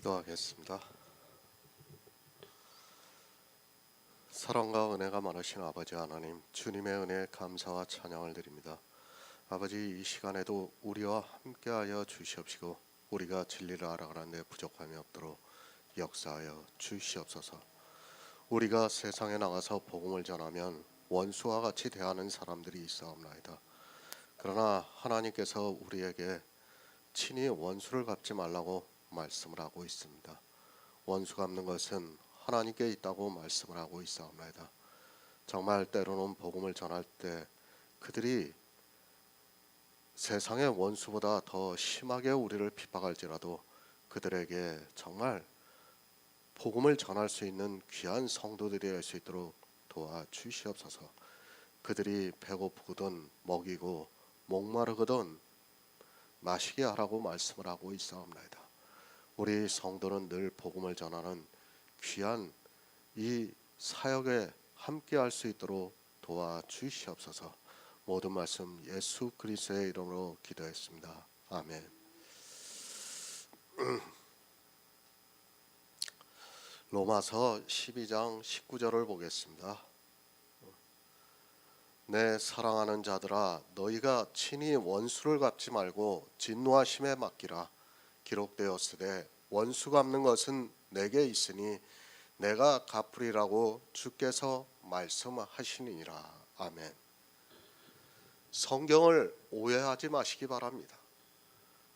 기도하겠습니다. 사랑과 은혜가 많으신 아버지 하나님, 주님의 은혜에 감사와 찬양을 드립니다. 아버지, 이 시간에도 우리와 함께하여 주시옵시고 우리가 진리를 알아가는 데 부족함이 없도록 역사하여 주시옵소서. 우리가 세상에 나가서 복음을 전하면 원수와 같이 대하는 사람들이 있사옵나이다. 그러나 하나님께서 우리에게 친히 원수를 갚지 말라고 말씀을 하고 있습니다. 원수 갚는 것은 하나님께 있다고 말씀을 하고 있사옵나이다. 정말 때로는 복음을 전할 때 그들이 세상의 원수보다 더 심하게 우리를 핍박할지라도 그들에게 정말 복음을 전할 수 있는 귀한 성도들이 될 수 있도록 도와주시옵소서. 그들이 배고프거든 먹이고 목마르거든 마시게 하라고 말씀을 하고 있사옵나이다. 우리 성도는 늘 복음을 전하는 귀한 이 사역에 함께할 수 있도록 도와주시옵소서. 모든 말씀 예수 그리스도의 이름으로 기도했습니다. 아멘. 로마서 12장 19절을 보겠습니다. 내 사랑하는 자들아, 너희가 친히 원수를 갚지 말고 진노하심에 맡기라. 기록되었으되 원수 갚는 것은 내게 있으니 내가 갚으리라고 주께서 말씀하시니라. 아멘. 성경을 오해하지 마시기 바랍니다.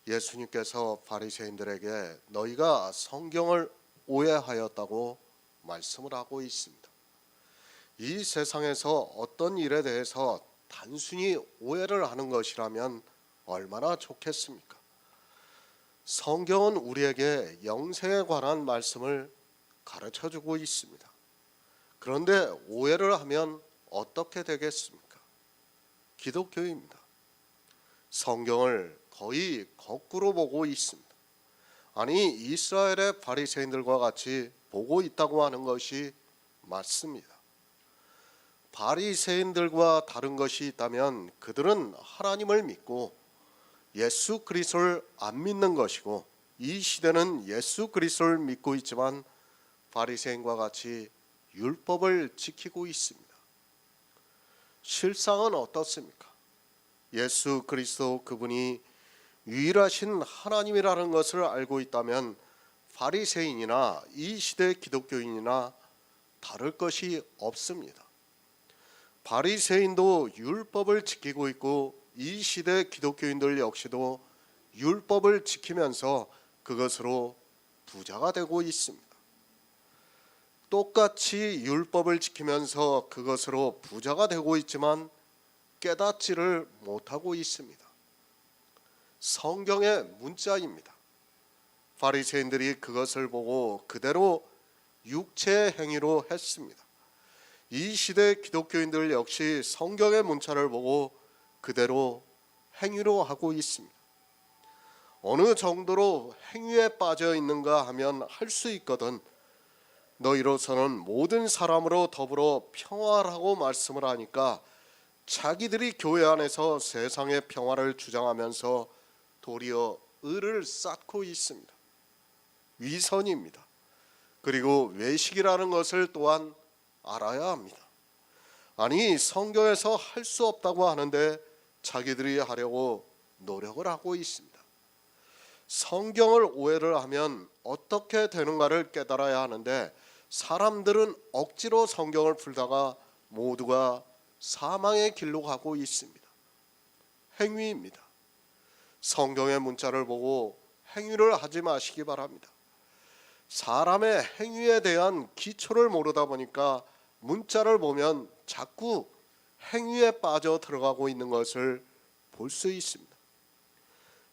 예수님께서 바리새인들에게 너희가 성경을 오해하였다고 말씀을 하고 있습니다. 이 세상에서 어떤 일에 대해서 단순히 오해를 하는 것이라면 얼마나 좋겠습니까? 성경은 우리에게 영생에 관한 말씀을 가르쳐주고 있습니다. 그런데 오해를 하면 어떻게 되겠습니까? 기독교입니다. 성경을 거의 거꾸로 보고 있습니다. 아니, 이스라엘의 바리새인들과 같이 보고 있다고 하는 것이 맞습니다. 바리새인들과 다른 것이 있다면 그들은 하나님을 믿고 예수 그리스도를 안 믿는 것이고, 이 시대는 예수 그리스도를 믿고 있지만 바리새인과 같이 율법을 지키고 있습니다. 실상은 어떻습니까? 예수 그리스도 그분이 유일하신 하나님이라는 것을 알고 있다면 바리새인이나 이 시대 기독교인이나 다를 것이 없습니다. 바리새인도 율법을 지키고 있고 이 시대 기독교인들 역시도 율법을 지키면서 그것으로 부자가 되고 있습니다. 똑같이 율법을 지키면서 그것으로 부자가 되고 있지만 깨닫지를 못하고 있습니다. 성경의 문자입니다. 바리새인들이 그것을 보고 그대로 육체의 행위로 했습니다. 이 시대 기독교인들 역시 성경의 문자를 보고 그대로 행위로 하고 있습니다. 어느 정도로 행위에 빠져 있는가 하면 할 수 있거든 너희로서는 모든 사람으로 더불어 평화라고 말씀을 하니까 자기들이 교회 안에서 세상의 평화를 주장하면서 도리어 의를 쌓고 있습니다. 위선입니다. 그리고 외식이라는 것을 또한 알아야 합니다. 아니, 성경에서 할 수 없다고 하는데 자기들이 하려고 노력을 하고 있습니다. 성경을 오해를 하면 어떻게 되는가를 깨달아야 하는데 사람들은 억지로 성경을 풀다가 모두가 사망의 길로 가고 있습니다. 행위입니다. 성경의 문자를 보고 행위를 하지 마시기 바랍니다. 사람의 행위에 대한 기초를 모르다 보니까 문자를 보면 자꾸 행위에 빠져 들어가고 있는 것을 볼 수 있습니다.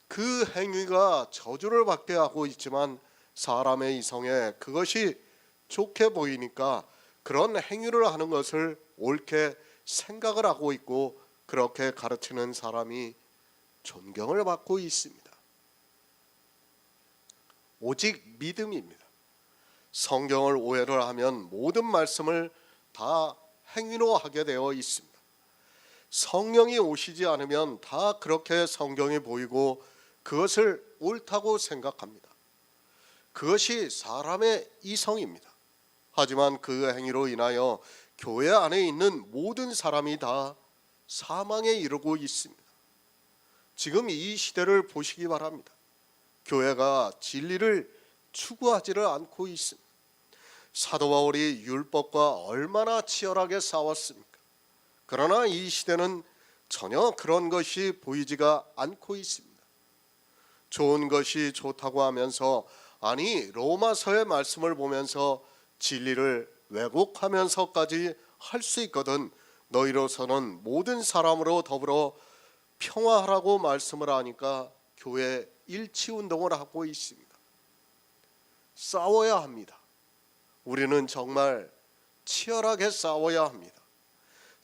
그 행위가 저주를 받게 하고 있지만 사람의 이성에 그것이 좋게 보이니까 그런 행위를 하는 것을 옳게 생각을 하고 있고 그렇게 가르치는 사람이 존경을 받고 있습니다. 오직 믿음입니다. 성경을 오해를 하면 모든 말씀을 다 행위로 하게 되어 있습니다. 성령이 오시지 않으면 다 그렇게 성경이 보이고 그것을 옳다고 생각합니다. 그것이 사람의 이성입니다. 하지만 그 행위로 인하여 교회 안에 있는 모든 사람이 다 사망에 이르고 있습니다. 지금 이 시대를 보시기 바랍니다. 교회가 진리를 추구하지를 않고 있습니다. 사도 바울이 율법과 얼마나 치열하게 싸웠습니까? 그러나 이 시대는 전혀 그런 것이 보이지가 않고 있습니다. 좋은 것이 좋다고 하면서, 아니 로마서의 말씀을 보면서 진리를 왜곡하면서까지 할 수 있거든 너희로서는 모든 사람으로 더불어 평화하라고 말씀을 하니까 교회 일치운동을 하고 있습니다. 싸워야 합니다. 우리는 정말 치열하게 싸워야 합니다.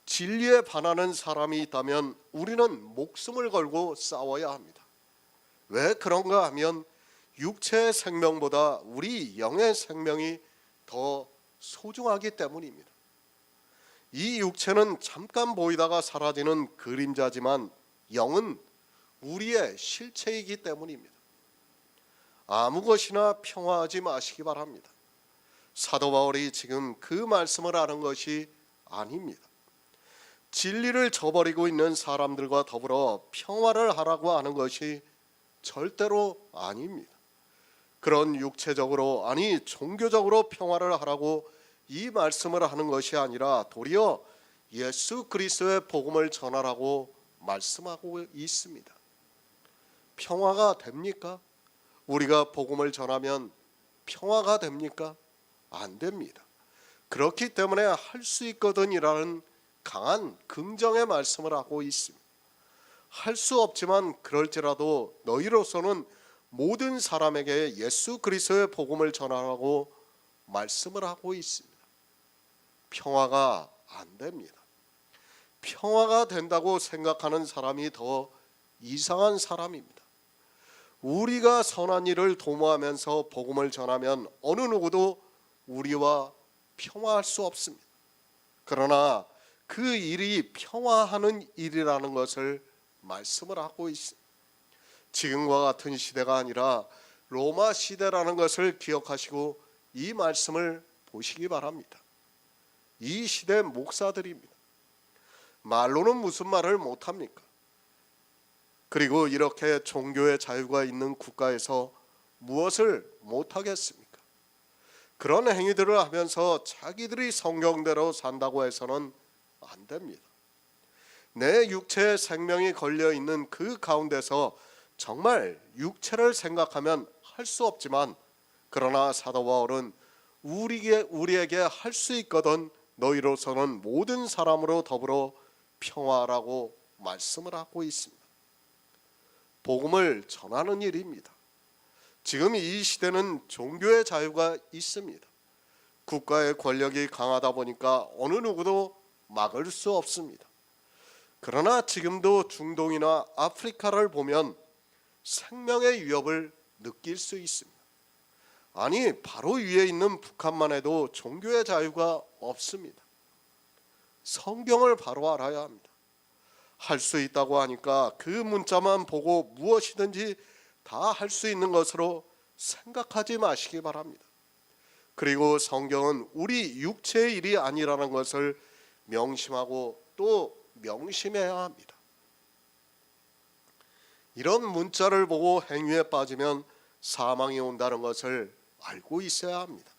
진리에 반하는 사람이 있다면 우리는 목숨을 걸고 싸워야 합니다. 왜 그런가 하면 육체의 생명보다 우리 영의 생명이 더 소중하기 때문입니다. 이 육체는 잠깐 보이다가 사라지는 그림자지만 영은 우리의 실체이기 때문입니다. 아무 것이나 평화하지 마시기 바랍니다. 사도 바울이 지금 그 말씀을 하는 것이 아닙니다. 진리를 저버리고 있는 사람들과 더불어 평화를 하라고 하는 것이 절대로 아닙니다. 그런 육체적으로, 아니 종교적으로 평화를 하라고 이 말씀을 하는 것이 아니라 도리어 예수 그리스도의 복음을 전하라고 말씀하고 있습니다. 평화가 됩니까? 우리가 복음을 전하면 평화가 됩니까? 안 됩니다. 그렇기 때문에 할 수 있거든이라는 강한 긍정의 말씀을 하고 있습니다. 할 수 없지만 그럴지라도 너희로서는 모든 사람에게 예수 그리스도의 복음을 전하라고 말씀을 하고 있습니다. 평화가 안 됩니다. 평화가 된다고 생각하는 사람이 더 이상한 사람입니다. 우리가 선한 일을 도모하면서 복음을 전하면 어느 누구도 우리와 평화할 수 없습니다. 그러나 그 일이 평화하는 일이라는 것을 말씀을 하고 있습니다. 지금과 같은 시대가 아니라 로마 시대라는 것을 기억하시고 이 말씀을 보시기 바랍니다. 이 시대 목사들입니다. 말로는 무슨 말을 못합니까? 그리고 이렇게 종교의 자유가 있는 국가에서 무엇을 못하겠습니까? 그런 행위들을 하면서 자기들이 성경대로 산다고 해서는 안 됩니다. 내 육체의 생명이 걸려있는 그 가운데서 정말 육체를 생각하면 할 수 없지만, 그러나 사도 바울은 우리에게 할 수 있거든 너희로서는 모든 사람으로 더불어 평화라고 말씀을 하고 있습니다. 복음을 전하는 일입니다. 지금 이 시대는 종교의 자유가 있습니다. 국가의 권력이 강하다 보니까 어느 누구도 막을 수 없습니다. 그러나 지금도 중동이나 아프리카를 보면 생명의 위협을 느낄 수 있습니다. 아니 바로 위에 있는 북한만 해도 종교의 자유가 없습니다. 성경을 바로 알아야 합니다. 할 수 있다고 하니까 그 문자만 보고 무엇이든지 다 할 수 있는 것으로 생각하지 마시기 바랍니다. 그리고 성경은 우리 육체의 일이 아니라는 것을 명심하고 또 명심해야 합니다. 이런 문자를 보고 행위에 빠지면 사망이 온다는 것을 알고 있어야 합니다.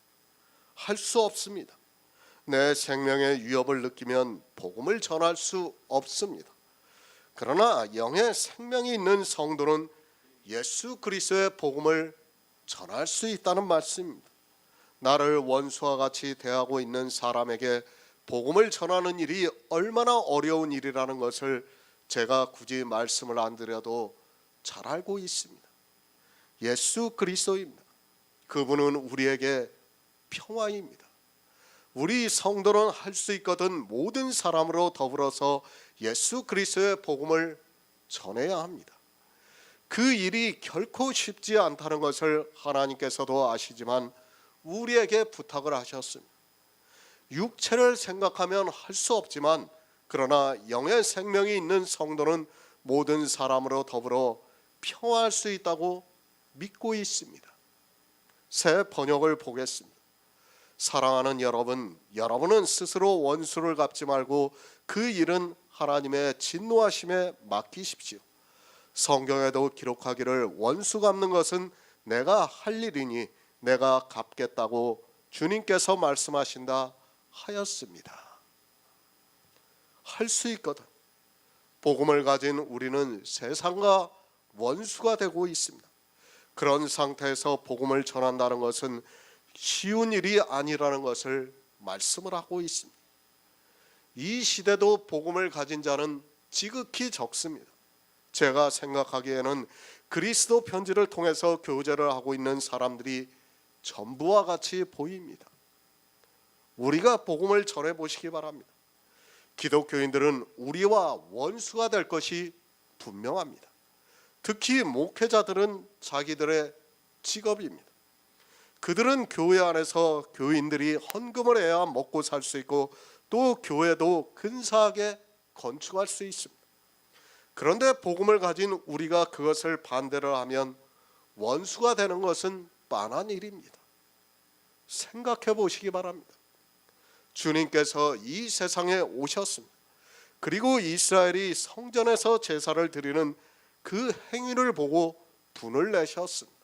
할 수 없습니다. 내 생명의 위협을 느끼면 복음을 전할 수 없습니다. 그러나 영의 생명이 있는 성도는 예수 그리스도의 복음을 전할 수 있다는 말씀입니다. 나를 원수와 같이 대하고 있는 사람에게 복음을 전하는 일이 얼마나 어려운 일이라는 것을 제가 굳이 말씀을 안 드려도 잘 알고 있습니다. 예수 그리스도입니다. 그분은 우리에게 평화입니다. 우리 성도는 할 수 있거든 모든 사람으로 더불어서 예수 그리스도의 복음을 전해야 합니다. 그 일이 결코 쉽지 않다는 것을 하나님께서도 아시지만 우리에게 부탁을 하셨습니다. 육체를 생각하면 할 수 없지만 그러나 영의 생명이 있는 성도는 모든 사람으로 더불어 평화할 수 있다고 믿고 있습니다. 새 번역을 보겠습니다. 사랑하는 여러분, 여러분은 스스로 원수를 갚지 말고 그 일은 하나님의 진노하심에 맡기십시오. 성경에도 기록하기를 원수 갚는 것은 내가 할 일이니 내가 갚겠다고 주님께서 말씀하신다 하였습니다. 할 수 있거든. 복음을 가진 우리는 세상과 원수가 되고 있습니다. 그런 상태에서 복음을 전한다는 것은 쉬운 일이 아니라는 것을 말씀을 하고 있습니다. 이 시대도 복음을 가진 자는 지극히 적습니다. 제가 생각하기에는 그리스도 편지를 통해서 교제를 하고 있는 사람들이 전부와 같이 보입니다. 우리가 복음을 전해 보시기 바랍니다. 기독교인들은 우리와 원수가 될 것이 분명합니다. 특히 목회자들은 자기들의 직업입니다. 그들은 교회 안에서 교인들이 헌금을 해야 먹고 살 수 있고 또 교회도 근사하게 건축할 수 있습니다. 그런데 복음을 가진 우리가 그것을 반대를 하면 원수가 되는 것은 뻔한 일입니다. 생각해 보시기 바랍니다. 주님께서 이 세상에 오셨습니다. 그리고 이스라엘이 성전에서 제사를 드리는 그 행위를 보고 분을 내셨습니다.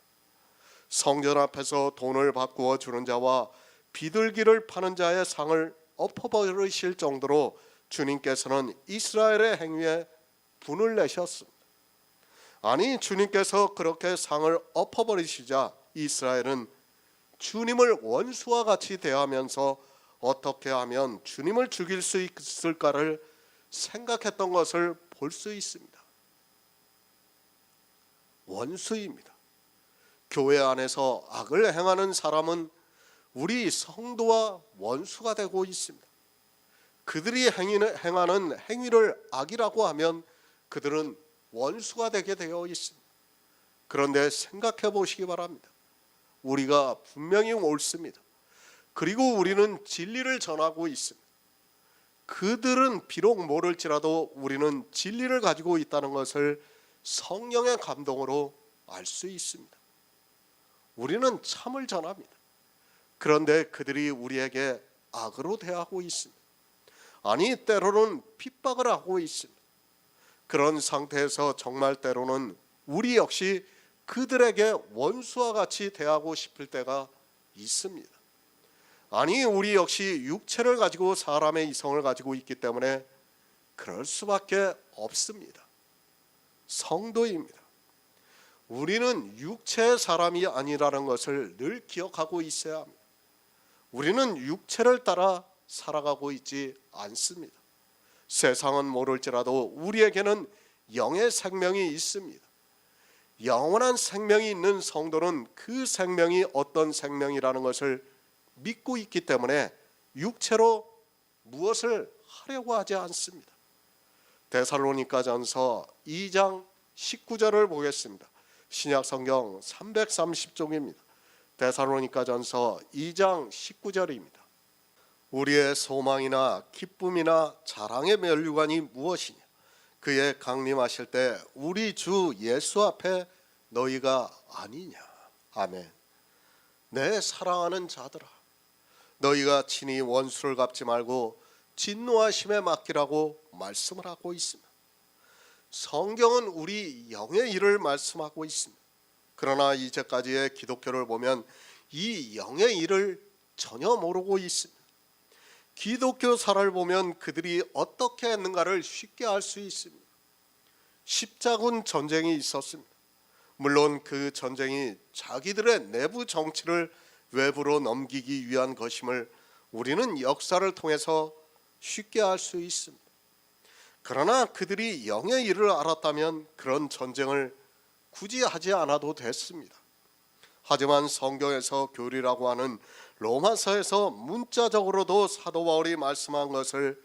성전 앞에서 돈을 바꾸어 주는 자와 비둘기를 파는 자의 상을 엎어버리실 정도로 주님께서는 이스라엘의 행위에 분을 내셨습니다. 아니, 주님께서 그렇게 상을 엎어버리시자 이스라엘은 주님을 원수와 같이 대하면서 어떻게 하면 주님을 죽일 수 있을까를 생각했던 것을 볼 수 있습니다. 원수입니다. 교회 안에서 악을 행하는 사람은 우리 성도와 원수가 되고 있습니다. 그들이 행하는 행위를 악이라고 하면 그들은 원수가 되게 되어 있습니다. 그런데 생각해 보시기 바랍니다. 우리가 분명히 옳습니다. 그리고 우리는 진리를 전하고 있습니다. 그들은 비록 모를지라도 우리는 진리를 가지고 있다는 것을 성령의 감동으로 알 수 있습니다. 우리는 참을 전합니다. 그런데 그들이 우리에게 악으로 대하고 있습니다. 아니, 때로는 핍박을 하고 있습니다. 그런 상태에서 정말 때로는 우리 역시 그들에게 원수와 같이 대하고 싶을 때가 있습니다. 아니, 우리 역시 육체를 가지고 사람의 이성을 가지고 있기 때문에 그럴 수밖에 없습니다. 성도입니다. 우리는 육체의 사람이 아니라는 것을 늘 기억하고 있어야 합니다. 우리는 육체를 따라 살아가고 있지 않습니다. 세상은 모를지라도 우리에게는 영의 생명이 있습니다. 영원한 생명이 있는 성도는 그 생명이 어떤 생명이라는 것을 믿고 있기 때문에 육체로 무엇을 하려고 하지 않습니다. 데살로니가전서 2장 19절을 보겠습니다. 신약성경 330쪽입니다. 데살로니가전서 2장 19절입니다. 우리의 소망이나 기쁨이나 자랑의 면류관이 무엇이냐? 그의 강림하실 때 우리 주 예수 앞에 너희가 아니냐? 아멘. 내 사랑하는 자들아, 너희가 친히 원수를 갚지 말고 진노하심에 맡기라고 말씀을 하고 있습니다. 성경은 우리 영의 일을 말씀하고 있습니다. 그러나 이제까지의 기독교를 보면 이 영의 일을 전혀 모르고 있습니다. 기독교사를 보면 그들이 어떻게 했는가를 쉽게 알 수 있습니다. 십자군 전쟁이 있었습니다. 물론 그 전쟁이 자기들의 내부 정치를 외부로 넘기기 위한 것임을 우리는 역사를 통해서 쉽게 알 수 있습니다. 그러나 그들이 영의 일을 알았다면 그런 전쟁을 굳이 하지 않아도 됐습니다. 하지만 성경에서 교리라고 하는 로마서에서 문자적으로도 사도 바울이 말씀한 것을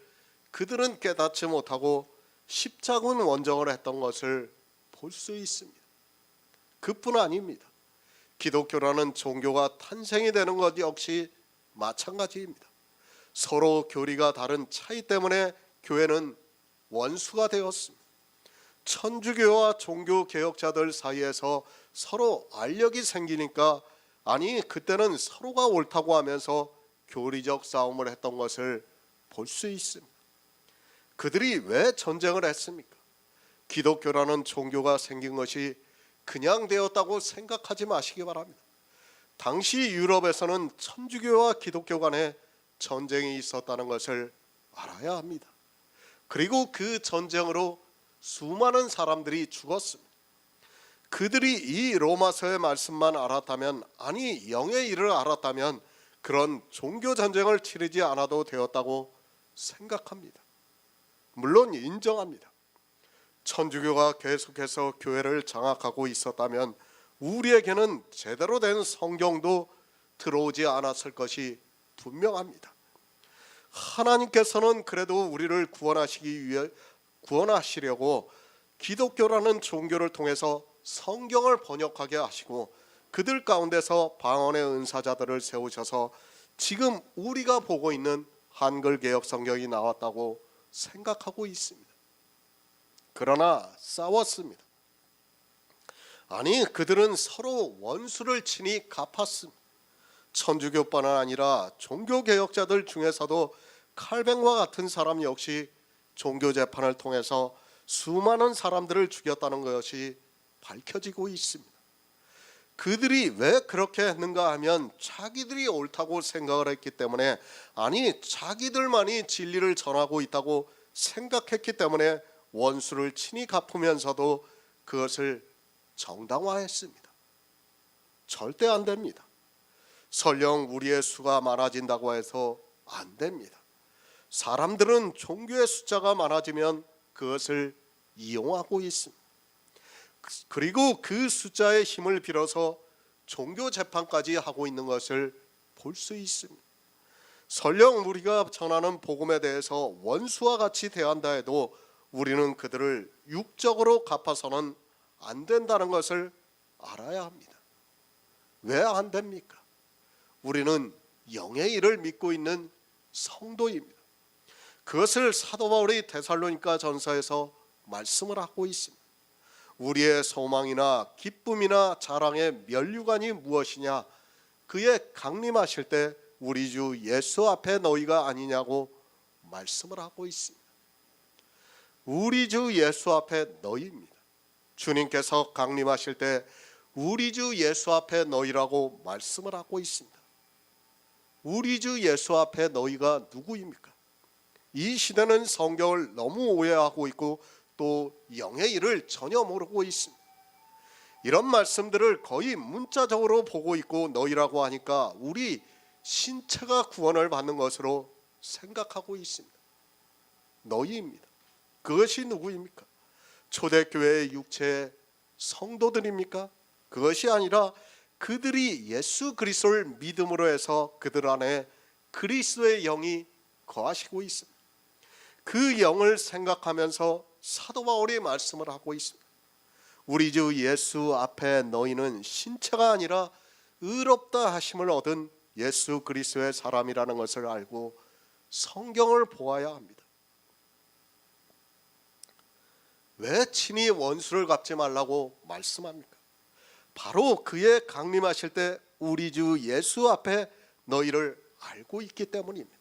그들은 깨닫지 못하고 십자군 원정을 했던 것을 볼 수 있습니다. 그뿐 아닙니다. 기독교라는 종교가 탄생이 되는 것 역시 마찬가지입니다. 서로 교리가 다른 차이 때문에 교회는 원수가 되었습니다. 천주교와 종교개혁자들 사이에서 서로 알력이 생기니까 아니 그때는 서로가 옳다고 하면서 교리적 싸움을 했던 것을 볼 수 있습니다. 그들이 왜 전쟁을 했습니까? 기독교라는 종교가 생긴 것이 그냥 되었다고 생각하지 마시기 바랍니다. 당시 유럽에서는 천주교와 기독교 간에 전쟁이 있었다는 것을 알아야 합니다. 그리고 그 전쟁으로 수많은 사람들이 죽었습니다. 그들이 이 로마서의 말씀만 알았다면, 아니 영의 일을 알았다면 그런 종교 전쟁을 치르지 않아도 되었다고 생각합니다. 물론 인정합니다. 천주교가 계속해서 교회를 장악하고 있었다면 우리에게는 제대로 된 성경도 들어오지 않았을 것이 분명합니다. 하나님께서는 그래도 우리를 구원하시려고 기독교라는 종교를 통해서 성경을 번역하게 하시고 그들 가운데서 방언의 은사자들을 세우셔서 지금 우리가 보고 있는 한글 개역 성경이 나왔다고 생각하고 있습니다. 그러나 싸웠습니다. 아니 그들은 서로 원수를 친히 갚았습니다. 천주교뿐 아니라 종교개혁자들 중에서도 칼뱅과 같은 사람 역시 종교재판을 통해서 수많은 사람들을 죽였다는 것이 밝혀지고 있습니다. 그들이 왜 그렇게 했는가 하면 자기들이 옳다고 생각을 했기 때문에, 아니 자기들만이 진리를 전하고 있다고 생각했기 때문에 원수를 친히 갚으면서도 그것을 정당화했습니다. 절대 안 됩니다. 설령 우리의 수가 많아진다고 해서 안 됩니다. 사람들은 종교의 숫자가 많아지면 그것을 이용하고 있습니다. 그리고 그 숫자의 힘을 빌어서 종교 재판까지 하고 있는 것을 볼 수 있습니다. 설령 우리가 전하는 복음에 대해서 원수와 같이 대한다 해도 우리는 그들을 육적으로 갚아서는 안 된다는 것을 알아야 합니다. 왜 안 됩니까? 우리는 영의 일을 믿고 있는 성도입니다. 그것을 사도 바울이 데살로니가 전서에서 말씀을 하고 있습니다. 우리의 소망이나 기쁨이나 자랑의 면류관이 무엇이냐? 그의 강림하실 때 우리 주 예수 앞에 너희가 아니냐고 말씀을 하고 있습니다. 우리 주 예수 앞에 너희입니다. 주님께서 강림하실 때 우리 주 예수 앞에 너희라고 말씀을 하고 있습니다. 우리 주 예수 앞에 너희가 누구입니까? 이 시대는 성경을 너무 오해하고 있고 또 영의 일을 전혀 모르고 있습니다. 이런 말씀들을 거의 문자적으로 보고 있고 너희라고 하니까 우리 신체가 구원을 받는 것으로 생각하고 있습니다. 너희입니다. 그것이 누구입니까? 초대교회의 육체의 성도들입니까? 그것이 아니라 그들이 예수 그리스도를 믿음으로 해서 그들 안에 그리스도의 영이 거하시고 있습니다. 그 영을 생각하면서 사도 바울이 말씀을 하고 있습니다. 우리 주 예수 앞에 너희는 신체가 아니라 의롭다 하심을 얻은 예수 그리스도의 사람이라는 것을 알고 성경을 보아야 합니다. 왜 친히 원수를 갚지 말라고 말씀합니까? 바로 그의 강림하실 때 우리 주 예수 앞에 너희를 알고 있기 때문입니다.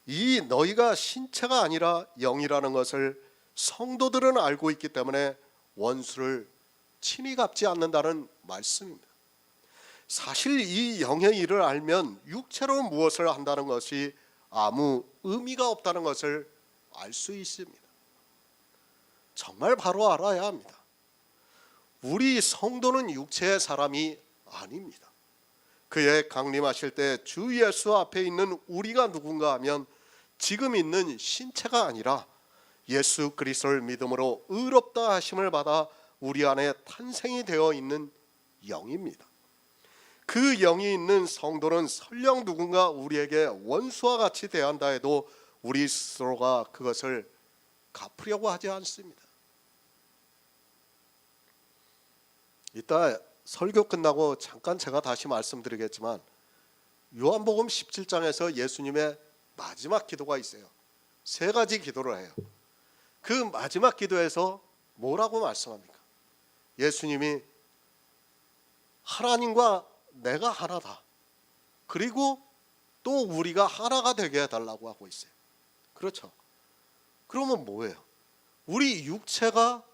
이 너희가 신체가 아니라 영이라는 것을 성도들은 알고 있기 때문에 원수를 친히 갚지 않는다는 말씀입니다. 사실 이 영의 일을 알면 육체로 무엇을 한다는 것이 아무 의미가 없다는 것을 알 수 있습니다. 정말 바로 알아야 합니다. 우리 성도는 육체의 사람이 아닙니다. 그의 강림하실 때 주 예수 앞에 있는 우리가 누군가 하면 지금 있는 신체가 아니라 예수 그리스도를 믿음으로 의롭다 하심을 받아 우리 안에 탄생이 되어 있는 영입니다. 그 영이 있는 성도는 설령 누군가 우리에게 원수와 같이 대한다 해도 우리 스스로가 그것을 갚으려고 하지 않습니다. 이따 설교 끝나고 잠깐 제가 다시 말씀드리겠지만 요한복음 17장에서 예수님의 마지막 기도가 있어요. 세 가지 기도를 해요. 그 마지막 기도에서 뭐라고 말씀합니까? 예수님이 하나님과 내가 하나다. 그리고 또 우리가 하나가 되게 해달라고 하고 있어요. 그렇죠? 그러면 뭐예요? 우리 육체가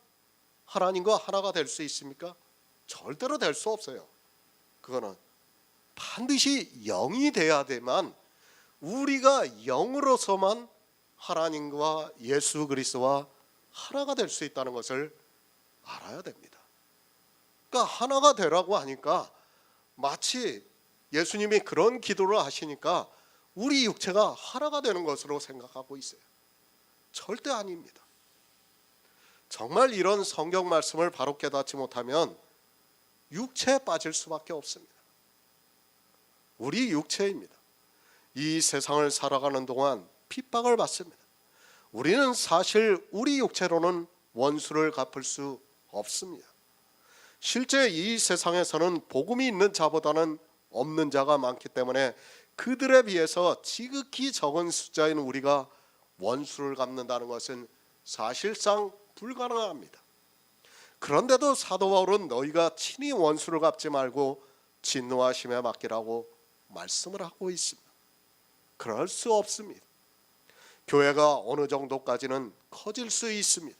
하나님과 하나가 될 수 있습니까? 절대로 될 수 없어요. 그거는 반드시 영이 돼야 되만, 우리가 영으로서만 하나님과 예수 그리스도와 하나가 될 수 있다는 것을 알아야 됩니다. 그러니까 하나가 되라고 하니까 마치 예수님이 그런 기도를 하시니까 우리 육체가 하나가 되는 것으로 생각하고 있어요. 절대 아닙니다. 정말 이런 성경 말씀을 바로 깨닫지 못하면 육체에 빠질 수밖에 없습니다. 우리 육체입니다. 이 세상을 살아가는 동안 핍박을 받습니다. 우리는 사실 우리 육체로는 원수를 갚을 수 없습니다. 실제 이 세상에서는 복음이 있는 자보다는 없는 자가 많기 때문에 그들에 비해서 지극히 적은 숫자인 우리가 원수를 갚는다는 것은 사실상 불가능합니다. 그런데도 사도 바울은 너희가 친히 원수를 갚지 말고 진노하심에 맡기라고 말씀을 하고 있습니다. 그럴 수 없습니다. 교회가 어느 정도까지는 커질 수 있습니다.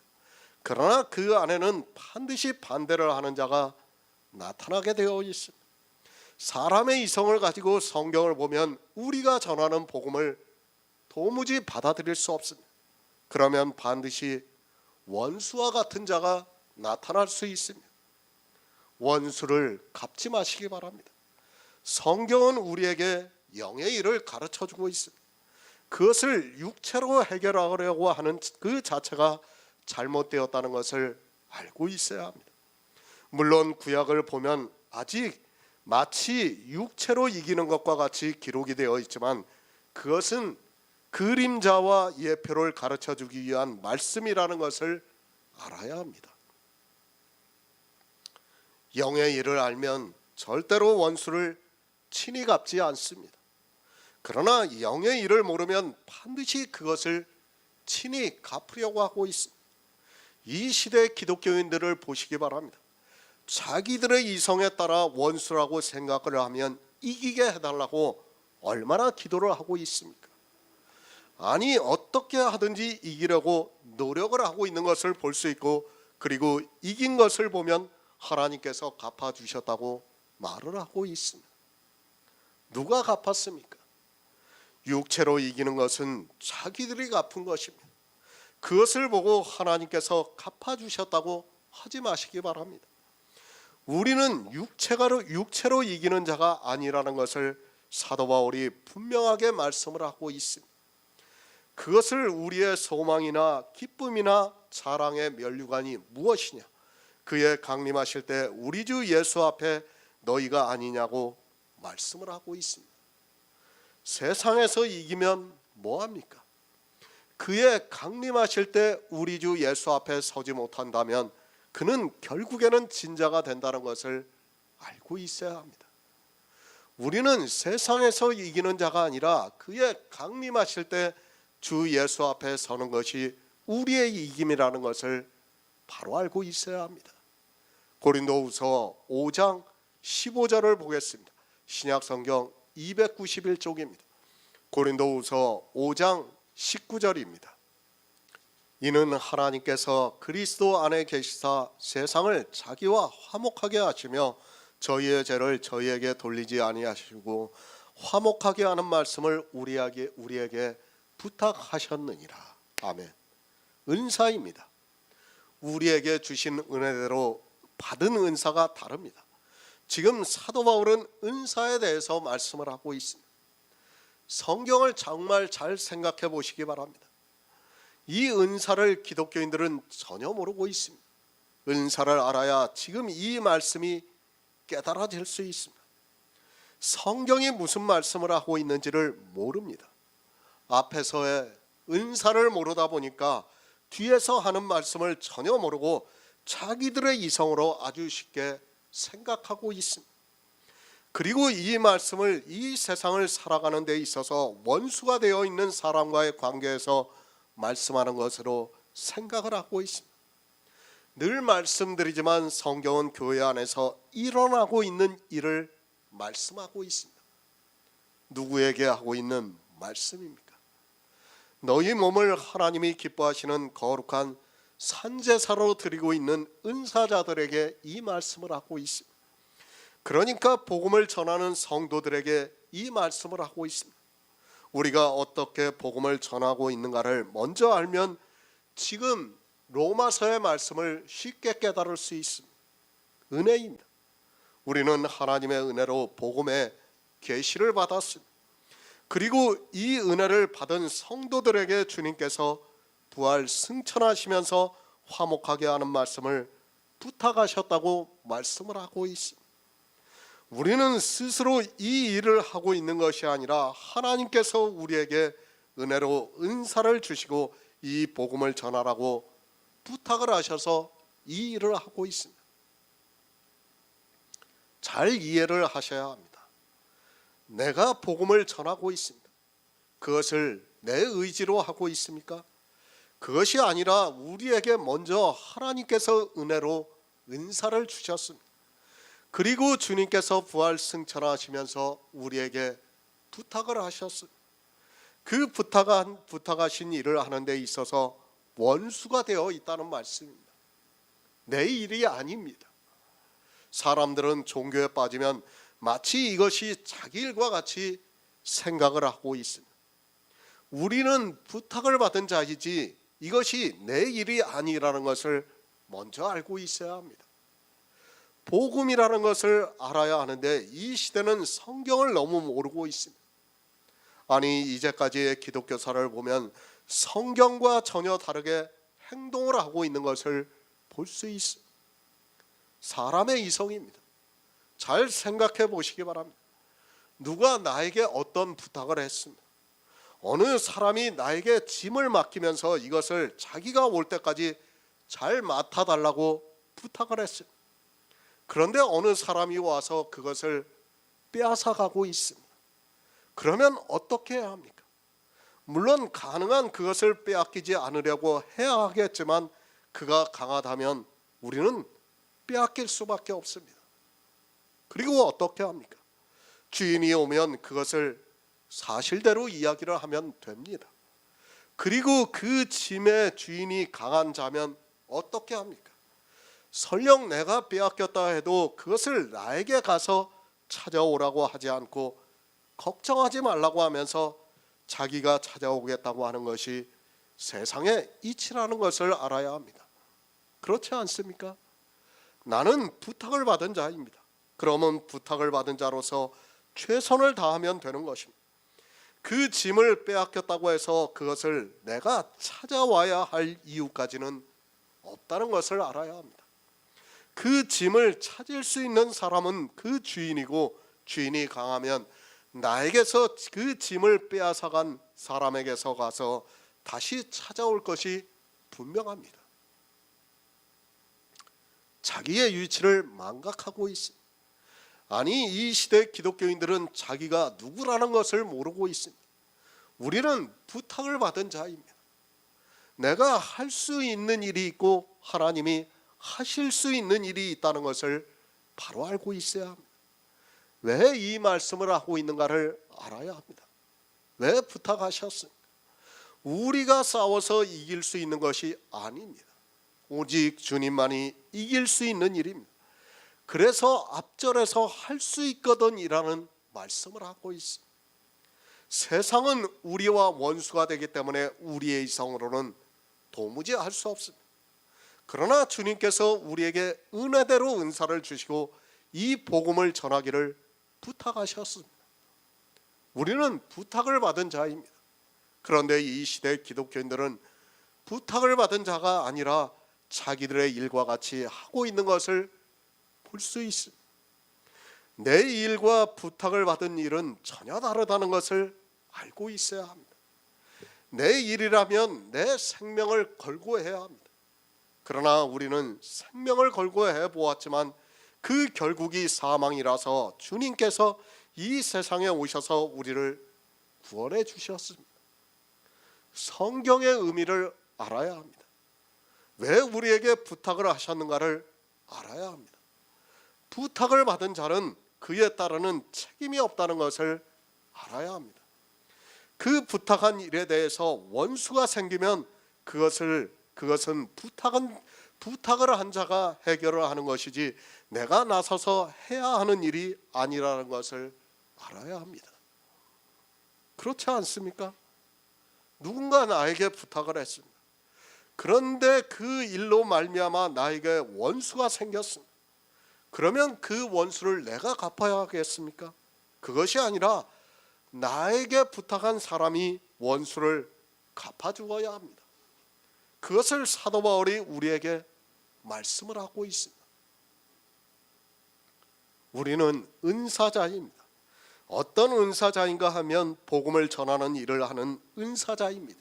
그러나 그 안에는 반드시 반대를 하는 자가 나타나게 되어 있습니다. 사람의 이성을 가지고 성경을 보면 우리가 전하는 복음을 도무지 받아들일 수 없습니다. 그러면 반드시 원수와 같은 자가 나타날 수 있습니다. 원수를 갚지 마시기 바랍니다. 성경은 우리에게 영의 일을 가르쳐주고 있습니다. 그것을 육체로 해결하려고 하는 그 자체가 잘못되었다는 것을 알고 있어야 합니다. 물론 구약을 보면 아직 마치 육체로 이기는 것과 같이 기록이 되어 있지만 그것은 그림자와 예표를 가르쳐주기 위한 말씀이라는 것을 알아야 합니다. 영의 일을 알면 절대로 원수를 친히 갚지 않습니다. 그러나 영의 일을 모르면 반드시 그것을 친히 갚으려고 하고 있습니다. 이 시대의 기독교인들을 보시기 바랍니다. 자기들의 이성에 따라 원수라고 생각을 하면 이기게 해달라고 얼마나 기도를 하고 있습니까? 아니, 어떻게 하든지 이기려고 노력을 하고 있는 것을 볼 수 있고, 그리고 이긴 것을 보면 하나님께서 갚아주셨다고 말을 하고 있습니다. 누가 갚았습니까? 육체로 이기는 것은 자기들이 갚은 것입니다. 그것을 보고 하나님께서 갚아주셨다고 하지 마시기 바랍니다. 우리는 육체로 이기는 자가 아니라는 것을 사도 바울이 분명하게 말씀을 하고 있습니다. 그것을 우리의 소망이나 기쁨이나 자랑의 면류관이 무엇이냐? 그의 강림하실 때 우리 주 예수 앞에 너희가 아니냐고 말씀을 하고 있습니다. 세상에서 이기면 뭐합니까? 그의 강림하실 때 우리 주 예수 앞에 서지 못한다면 그는 결국에는 진자가 된다는 것을 알고 있어야 합니다. 우리는 세상에서 이기는 자가 아니라 그의 강림하실 때 주 예수 앞에 서는 것이 우리의 이김이라는 것을 바로 알고 있어야 합니다. 고린도후서 5장 15절을 보겠습니다. 신약성경 291쪽입니다. 고린도후서 5장 19절입니다. 이는 하나님께서 그리스도 안에 계시사 세상을 자기와 화목하게 하시며 저희의 죄를 저희에게 돌리지 아니하시고 화목하게 하는 말씀을 우리에게 부탁하셨느니라. 아멘. 은사입니다. 우리에게 주신 은혜대로 받은 은사가 다릅니다. 지금 사도 바울은 은사에 대해서 말씀을 하고 있습니다. 성경을 정말 잘 생각해 보시기 바랍니다. 이 은사를 기독교인들은 전혀 모르고 있습니다. 은사를 알아야 지금 이 말씀이 깨달아질 수 있습니다. 성경이 무슨 말씀을 하고 있는지를 모릅니다. 앞에서의 은사를 모르다 보니까 뒤에서 하는 말씀을 전혀 모르고 자기들의 이성으로 아주 쉽게 생각하고 있습니다. 그리고 이 말씀을 이 세상을 살아가는 데 있어서 원수가 되어 있는 사람과의 관계에서 말씀하는 것으로 생각을 하고 있습니다. 늘 말씀드리지만 성경은 교회 안에서 일어나고 있는 일을 말씀하고 있습니다. 누구에게 하고 있는 말씀입니까? 너희 몸을 하나님이 기뻐하시는 거룩한 산제사로 드리고 있는 은사자들에게 이 말씀을 하고 있습니다. 그러니까 복음을 전하는 성도들에게 이 말씀을 하고 있습니다. 우리가 어떻게 복음을 전하고 있는가를 먼저 알면 지금 로마서의 말씀을 쉽게 깨달을 수 있습니다. 은혜입니다. 우리는 하나님의 은혜로 복음의 계시를 받았습니다. 그리고 이 은혜를 받은 성도들에게 주님께서 부활 승천하시면서 화목하게 하는 말씀을 부탁하셨다고 말씀을 하고 있습니다. 우리는 스스로 이 일을 하고 있는 것이 아니라 하나님께서 우리에게 은혜로 은사를 주시고 이 복음을 전하라고 부탁을 하셔서 이 일을 하고 있습니다. 잘 이해를 하셔야 합니다. 내가 복음을 전하고 있습니다. 그것을 내 의지로 하고 있습니까? 그것이 아니라 우리에게 먼저 하나님께서 은혜로 은사를 주셨습니다. 그리고 주님께서 부활 승천하시면서 우리에게 부탁을 하셨습니다. 그 부탁하신 일을 하는 데 있어서 원수가 되어 있다는 말씀입니다. 내 일이 아닙니다. 사람들은 종교에 빠지면 마치 이것이 자기 일과 같이 생각을 하고 있습니다. 우리는 부탁을 받은 자이지 이것이 내 일이 아니라는 것을 먼저 알고 있어야 합니다. 복음이라는 것을 알아야 하는데 이 시대는 성경을 너무 모르고 있습니다. 아니 이제까지의 기독교사를 보면 성경과 전혀 다르게 행동을 하고 있는 것을 볼 수 있습니다. 사람의 이성입니다. 잘 생각해 보시기 바랍니다. 누가 나에게 어떤 부탁을 했습니다. 어느 사람이 나에게 짐을 맡기면서 이것을 자기가 올 때까지 잘 맡아달라고 부탁을 했습니다. 그런데 어느 사람이 와서 그것을 빼앗아가고 있습니다. 그러면 어떻게 해야 합니까? 물론 가능한 그것을 빼앗기지 않으려고 해야 하겠지만 그가 강하다면 우리는 빼앗길 수밖에 없습니다. 그리고 어떻게 합니까? 주인이 오면 그것을 사실대로 이야기를 하면 됩니다. 그리고 그 짐의 주인이 강한 자면 어떻게 합니까? 설령 내가 빼앗겼다 해도 그것을 나에게 가서 찾아오라고 하지 않고 걱정하지 말라고 하면서 자기가 찾아오겠다고 하는 것이 세상의 이치라는 것을 알아야 합니다. 그렇지 않습니까? 나는 부탁을 받은 자입니다. 그러면 부탁을 받은 자로서 최선을 다하면 되는 것입니다. 그 짐을 빼앗겼다고 해서 그것을 내가 찾아와야 할 이유까지는 없다는 것을 알아야 합니다. 그 짐을 찾을 수 있는 사람은 그 주인이고 주인이 강하면 나에게서 그 짐을 빼앗아간 사람에게서 가서 다시 찾아올 것이 분명합니다. 자기의 위치를 망각하고 있습니다. 아니 이 시대 기독교인들은 자기가 누구라는 것을 모르고 있습니다. 우리는 부탁을 받은 자입니다. 내가 할 수 있는 일이 있고 하나님이 하실 수 있는 일이 있다는 것을 바로 알고 있어야 합니다. 왜 이 말씀을 하고 있는가를 알아야 합니다. 왜 부탁하셨습니까? 우리가 싸워서 이길 수 있는 것이 아닙니다. 오직 주님만이 이길 수 있는 일입니다. 그래서 앞절에서 할 수 있거든 이라는 말씀을 하고 있습니다. 세상은 우리와 원수가 되기 때문에 우리의 이성으로는 도무지 할 수 없습니다. 그러나 주님께서 우리에게 은혜대로 은사를 주시고 이 복음을 전하기를 부탁하셨습니다. 우리는 부탁을 받은 자입니다. 그런데 이 시대 기독교인들은 부탁을 받은 자가 아니라 자기들의 일과 같이 하고 있는 것을 볼 수 있습니다. 내 일과 부탁을 받은 일은 전혀 다르다는 것을 알고 있어야 합니다. 내 일이라면 내 생명을 걸고 해야 합니다. 그러나 우리는 생명을 걸고 해보았지만 그 결국이 사망이라서 주님께서 이 세상에 오셔서 우리를 구원해 주셨습니다. 성경의 의미를 알아야 합니다. 왜 우리에게 부탁을 하셨는가를 알아야 합니다. 부탁을 받은 자는 그에 따르는 책임이 없다는 것을 알아야 합니다. 그 부탁한 일에 대해서 원수가 생기면 그것은 부탁을 한 자가 해결을 하는 것이지 내가 나서서 해야 하는 일이 아니라는 것을 알아야 합니다. 그렇지 않습니까? 누군가 나에게 부탁을 했습니다. 그런데 그 일로 말미암아 나에게 원수가 생겼습니다. 그러면 그 원수를 내가 갚아야 하겠습니까? 그것이 아니라 나에게 부탁한 사람이 원수를 갚아주어야 합니다. 그것을 사도 바울이 우리에게 말씀을 하고 있습니다. 우리는 은사자입니다. 어떤 은사자인가 하면 복음을 전하는 일을 하는 은사자입니다.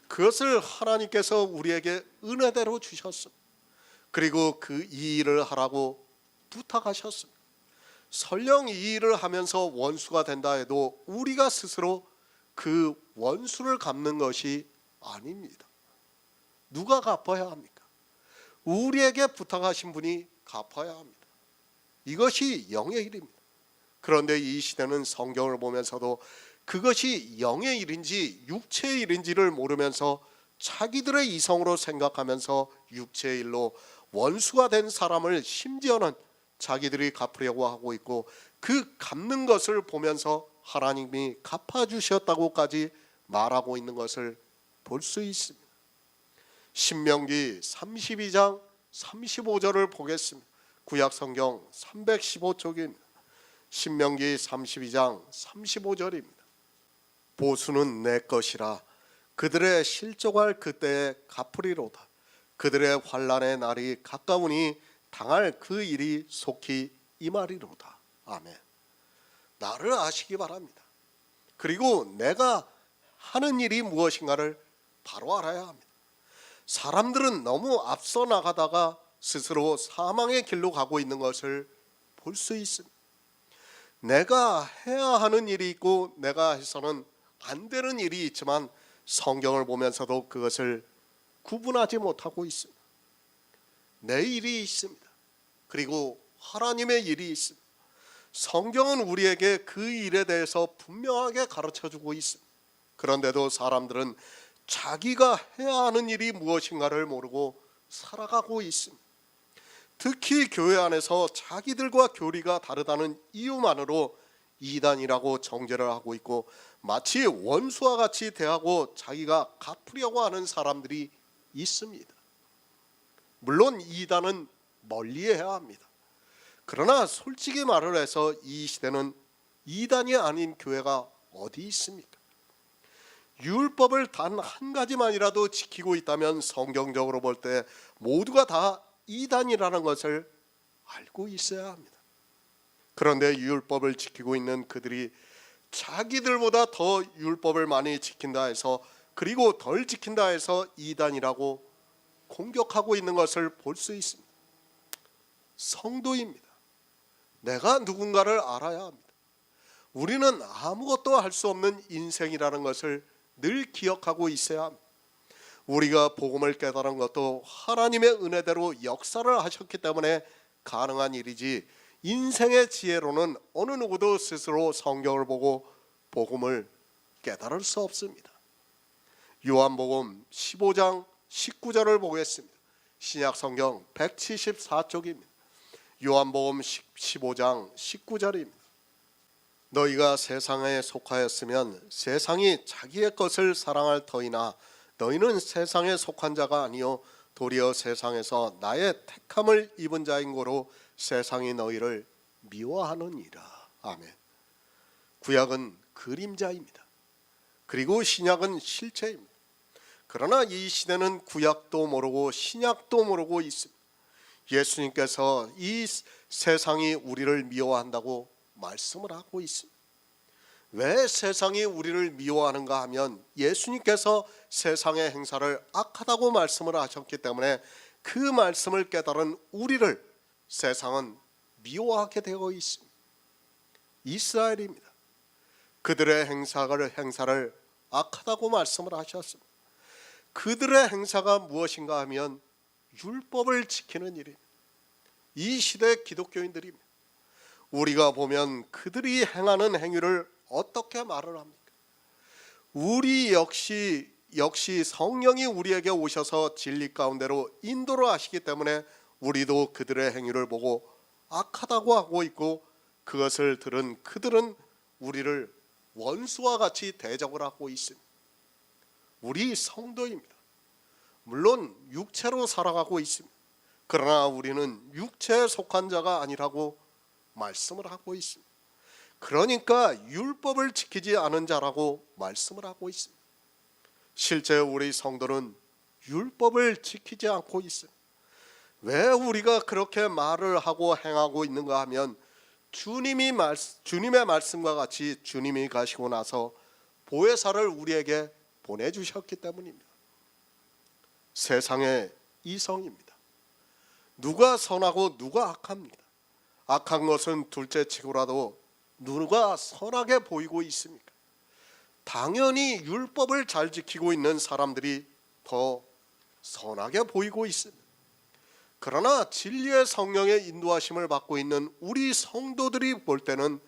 그것을 하나님께서 우리에게 은혜대로 주셨습니다. 그리고 이 일을 하라고 부탁하셨습니다. 설령 이 일을 하면서 원수가 된다 해도 우리가 스스로 그 원수를 갚는 것이 아닙니다. 누가 갚아야 합니까? 우리에게 부탁하신 분이 갚아야 합니다. 이것이 영의 일입니다. 그런데 이 시대는 성경을 보면서도 그것이 영의 일인지 육체의 일인지를 모르면서 자기들의 이성으로 생각하면서 육체의 일로 원수가 된 사람을 심지어는 자기들이 갚으려고 하고 있고 그 갚는 것을 보면서 하나님이 갚아주셨다고까지 말하고 있는 것을 볼 수 있습니다. 신명기 32장 35절을 보겠습니다. 구약성경 315쪽입니다. 신명기 32장 35절입니다. 보수는 내 것이라 그들의 실족할 그때에 갚으리로다. 그들의 환난의 날이 가까우니 당할 그 일이 속히 임하리로다. 아멘. 나를 아시기 바랍니다. 그리고 내가 하는 일이 무엇인가를 바로 알아야 합니다. 사람들은 너무 앞서 나가다가 스스로 사망의 길로 가고 있는 것을 볼 수 있습니다. 내가 해야 하는 일이 있고 내가 해서는 안 되는 일이 있지만 성경을 보면서도 그것을 구분하지 못하고 있습니다. 내 일이 있습니다. 그리고 하나님의 일이 있습니다. 성경은 우리에게 그 일에 대해서 분명하게 가르쳐주고 있습니다. 그런데도 사람들은 자기가 해야 하는 일이 무엇인가를 모르고 살아가고 있습니다. 특히 교회 안에서 자기들과 교리가 다르다는 이유만으로 이단이라고 정죄를 하고 있고 마치 원수와 같이 대하고 자기가 갚으려고 하는 사람들이 있습니다. 물론 이단은 멀리해야 합니다. 그러나 솔직히 말을 해서 이 시대는 이단이 아닌 교회가 어디 있습니까? 율법을 단 한 가지만이라도 지키고 있다면 성경적으로 볼 때 모두가 다 이단이라는 것을 알고 있어야 합니다. 그런데 율법을 지키고 있는 그들이 자기들보다 더 율법을 많이 지킨다 해서 그리고 덜 지킨다 해서 이단이라고 공격하고 있는 것을 볼 수 있습니다. 성도입니다. 내가 누군가를 알아야 합니다. 우리는 아무것도 할 수 없는 인생이라는 것을 늘 기억하고 있어야 합니다. 우리가 복음을 깨달은 것도 하나님의 은혜대로 역사를 하셨기 때문에 가능한 일이지 인생의 지혜로는 어느 누구도 스스로 성경을 보고 복음을 깨달을 수 없습니다. 요한복음 15장 19절을 보겠습니다. 신약성경 174쪽입니다. 요한복음 15장 19절입니다. 너희가 세상에 속하였으면 세상이 자기의 것을 사랑할 터이나 너희는 세상에 속한 자가 아니요 도리어 세상에서 나의 택함을 입은 자인 고로 세상이 너희를 미워하느니라. 아멘. 구약은 그림자입니다. 그리고 신약은 실체입니다. 그러나 이 시대는 구약도 모르고 신약도 모르고 있습니다. 예수님께서 이 세상이 우리를 미워한다고 말씀을 하고 있습니다. 왜 세상이 우리를 미워하는가 하면 예수님께서 세상의 행사를 악하다고 말씀을 하셨기 때문에 그 말씀을 깨달은 우리를 세상은 미워하게 되어 있습니다. 이스라엘입니다. 그들의 행사를 악하다고 말씀을 하셨습니다. 그들의 행사가 무엇인가 하면 율법을 지키는 일입니다. 이 시대 기독교인들입니다. 우리가 보면 그들이 행하는 행위를 어떻게 말을 합니까? 우리 역시 성령이 우리에게 오셔서 진리 가운데로 인도를 하시기 때문에 우리도 그들의 행위를 보고 악하다고 하고 있고, 그것을 들은 그들은 우리를 원수와 같이 대적을 하고 있습니다. 우리 성도입니다. 물론 육체로 살아가고 있습니다. 그러나 우리는 육체에 속한 자가 아니라고 말씀을 하고 있습니다. 그러니까 율법을 지키지 않은 자라고 말씀을 하고 있습니다. 실제 우리 성도는 율법을 지키지 않고 있습니다. 왜 우리가 그렇게 말을 하고 행하고 있는가 하면 주님의 말씀과 같이 주님이 가시고 나서 보혜사를 우리에게 보내주셨기 때문입니다. 세상의 이성입니다. 누가 선하고 누가 악합니다. 악한 것은 둘째치고라도 누가 선하게 보이고 있습니까? 당연히 율법을 잘 지키고 있는 사람들이 더 선하게 보이고 있습니다. 그러나 진리의 성령의 인도하심을 받고 있는 우리 성도들이 볼 때는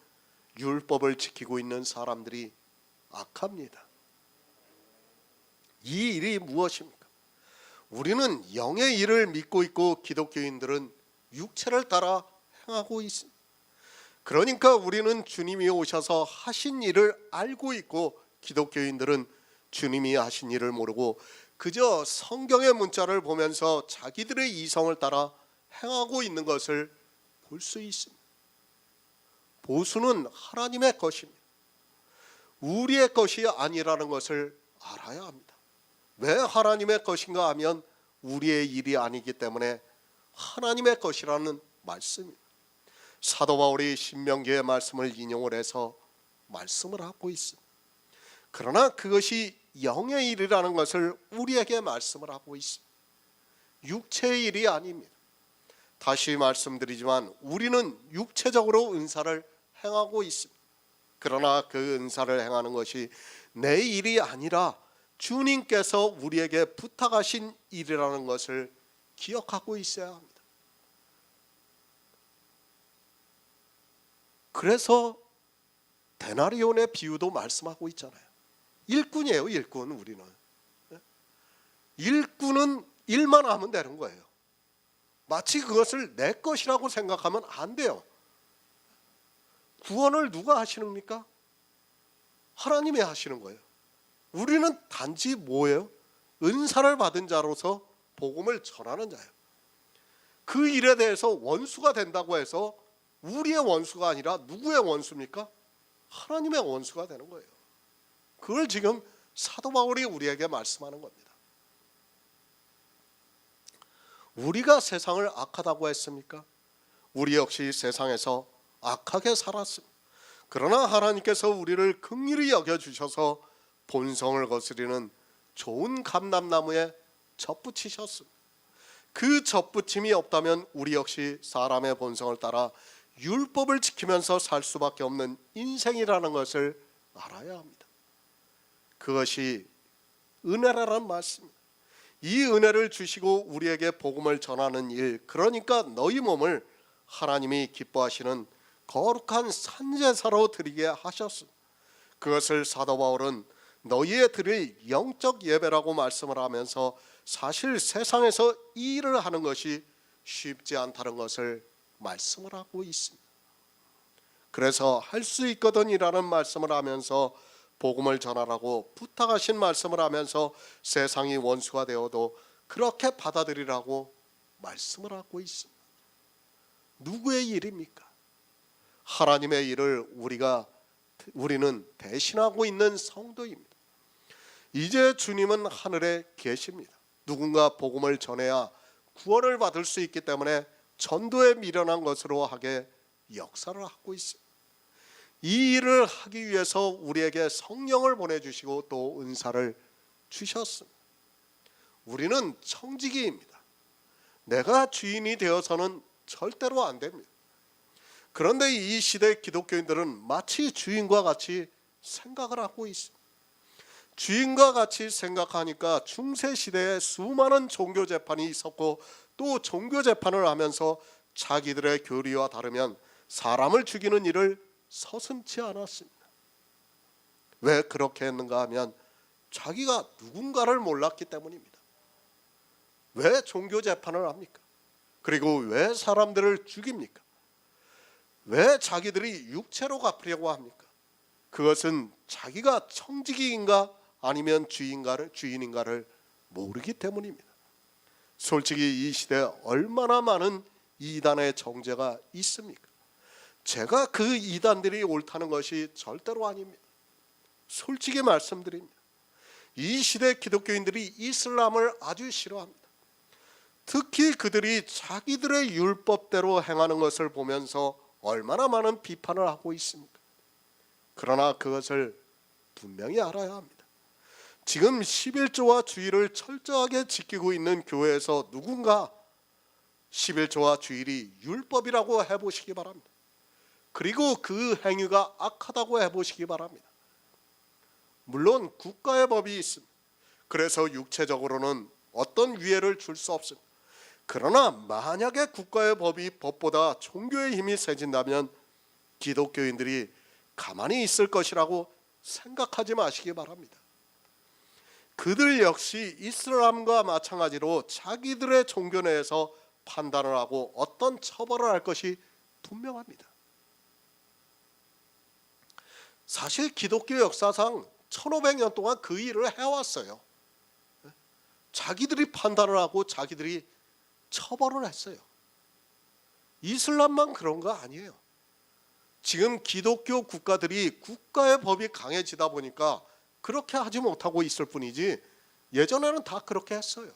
율법을 지키고 있는 사람들이 악합니다. 이 일이 무엇입니까? 우리는 영의 일을 믿고 있고 기독교인들은 육체를 따라 행하고 있습니다. 그러니까 우리는 주님이 오셔서 하신 일을 알고 있고, 기독교인들은 주님이 하신 일을 모르고 그저 성경의 문자를 보면서 자기들의 이성을 따라 행하고 있는 것을 볼 수 있습니다. 보수는 하나님의 것입니다. 우리의 것이 아니라는 것을 알아야 합니다. 왜 하나님의 것인가 하면 우리의 일이 아니기 때문에 하나님의 것이라는 말씀입니다. 사도 바울이 신명기의 말씀을 인용을 해서 말씀을 하고 있습니다. 그러나 그것이 영의 일이라는 것을 우리에게 말씀을 하고 있습니다. 육체의 일이 아닙니다. 다시 말씀드리지만 우리는 육체적으로 은사를 행하고 있습니다. 그러나 그 은사를 행하는 것이 내 일이 아니라 주님께서 우리에게 부탁하신 일이라는 것을 기억하고 있어야 합니다. 그래서 데나리온의 비유도 말씀하고 있잖아요. 일꾼이에요. 일꾼. 우리는 일꾼은 일만 하면 되는 거예요. 마치 그것을 내 것이라고 생각하면 안 돼요. 구원을 누가 하시는입니까? 하나님이 하시는 거예요. 우리는 단지 뭐예요? 은사를 받은 자로서 복음을 전하는 자예요. 그 일에 대해서 원수가 된다고 해서 우리의 원수가 아니라 누구의 원수입니까? 하나님의 원수가 되는 거예요. 그걸 지금 사도 바울이 우리에게 말씀하는 겁니다. 우리가 세상을 악하다고 했습니까? 우리 역시 세상에서 악하게 살았습니다. 그러나 하나님께서 우리를 긍휼히 여겨주셔서 본성을 거스리는 좋은 감람나무에 접붙이셨습니다. 그 접붙임이 없다면 우리 역시 사람의 본성을 따라 율법을 지키면서 살 수밖에 없는 인생이라는 것을 알아야 합니다. 그것이 은혜라는 말씀입니다. 이 은혜를 주시고 우리에게 복음을 전하는 일, 그러니까 너희 몸을 하나님이 기뻐하시는 거룩한 산제사로 드리게 하셨습니다. 그것을 사도 바울은 너희의 드릴 영적 예배라고 말씀을 하면서 사실 세상에서 이 일을 하는 것이 쉽지 않다는 것을 말씀을 하고 있습니다. 그래서 할 수 있거든이라는 말씀을 하면서 복음을 전하라고 부탁하신 말씀을 하면서 세상이 원수가 되어도 그렇게 받아들이라고 말씀을 하고 있습니다. 누구의 일입니까? 하나님의 일을 우리는 대신하고 있는 성도입니다. 이제 주님은 하늘에 계십니다. 누군가 복음을 전해야 구원을 받을 수 있기 때문에 전도에 미련한 것으로 하게 역사를 하고 있습니다. 이 일을 하기 위해서 우리에게 성령을 보내주시고 또 은사를 주셨습니다. 우리는 청지기입니다. 내가 주인이 되어서는 절대로 안 됩니다. 그런데 이 시대 기독교인들은 마치 주인과 같이 생각을 하고 있습니다. 주인과 같이 생각하니까 중세 시대에 수많은 종교 재판이 있었고 또 종교 재판을 하면서 자기들의 교리와 다르면 사람을 죽이는 일을 서슴지 않았습니다. 왜 그렇게 했는가 하면 자기가 누군가를 몰랐기 때문입니다. 왜 종교 재판을 합니까? 그리고 왜 사람들을 죽입니까? 왜 자기들이 육체로 갚으려고 합니까? 그것은 자기가 청지기인가 아니면 주인인가를 모르기 때문입니다. 솔직히 이 시대에 얼마나 많은 이단의 정죄가 있습니까? 제가 그 이단들이 옳다는 것이 절대로 아닙니다. 솔직히 말씀드립니다. 이 시대 기독교인들이 이슬람을 아주 싫어합니다. 특히 그들이 자기들의 율법대로 행하는 것을 보면서 얼마나 많은 비판을 하고 있습니까? 그러나 그것을 분명히 알아야 합니다. 지금 11조와 주일을 철저하게 지키고 있는 교회에서 누군가 11조와 주일이 율법이라고 해보시기 바랍니다. 그리고 그 행위가 악하다고 해보시기 바랍니다. 물론 국가의 법이 있습니다. 그래서 육체적으로는 어떤 위해를 줄 수 없습니다. 그러나 만약에 국가의 법이 법보다 종교의 힘이 세진다면 기독교인들이 가만히 있을 것이라고 생각하지 마시기 바랍니다. 그들 역시 이슬람과 마찬가지로 자기들의 종교 내에서 판단을 하고 어떤 처벌을 할 것이 분명합니다. 사실 기독교 역사상 1500년 동안 그 일을 해왔어요. 자기들이 판단을 하고 자기들이 처벌을 했어요. 이슬람만 그런 거 아니에요. 지금 기독교 국가들이 국가의 법이 강해지다 보니까 그렇게 하지 못하고 있을 뿐이지 예전에는 다 그렇게 했어요.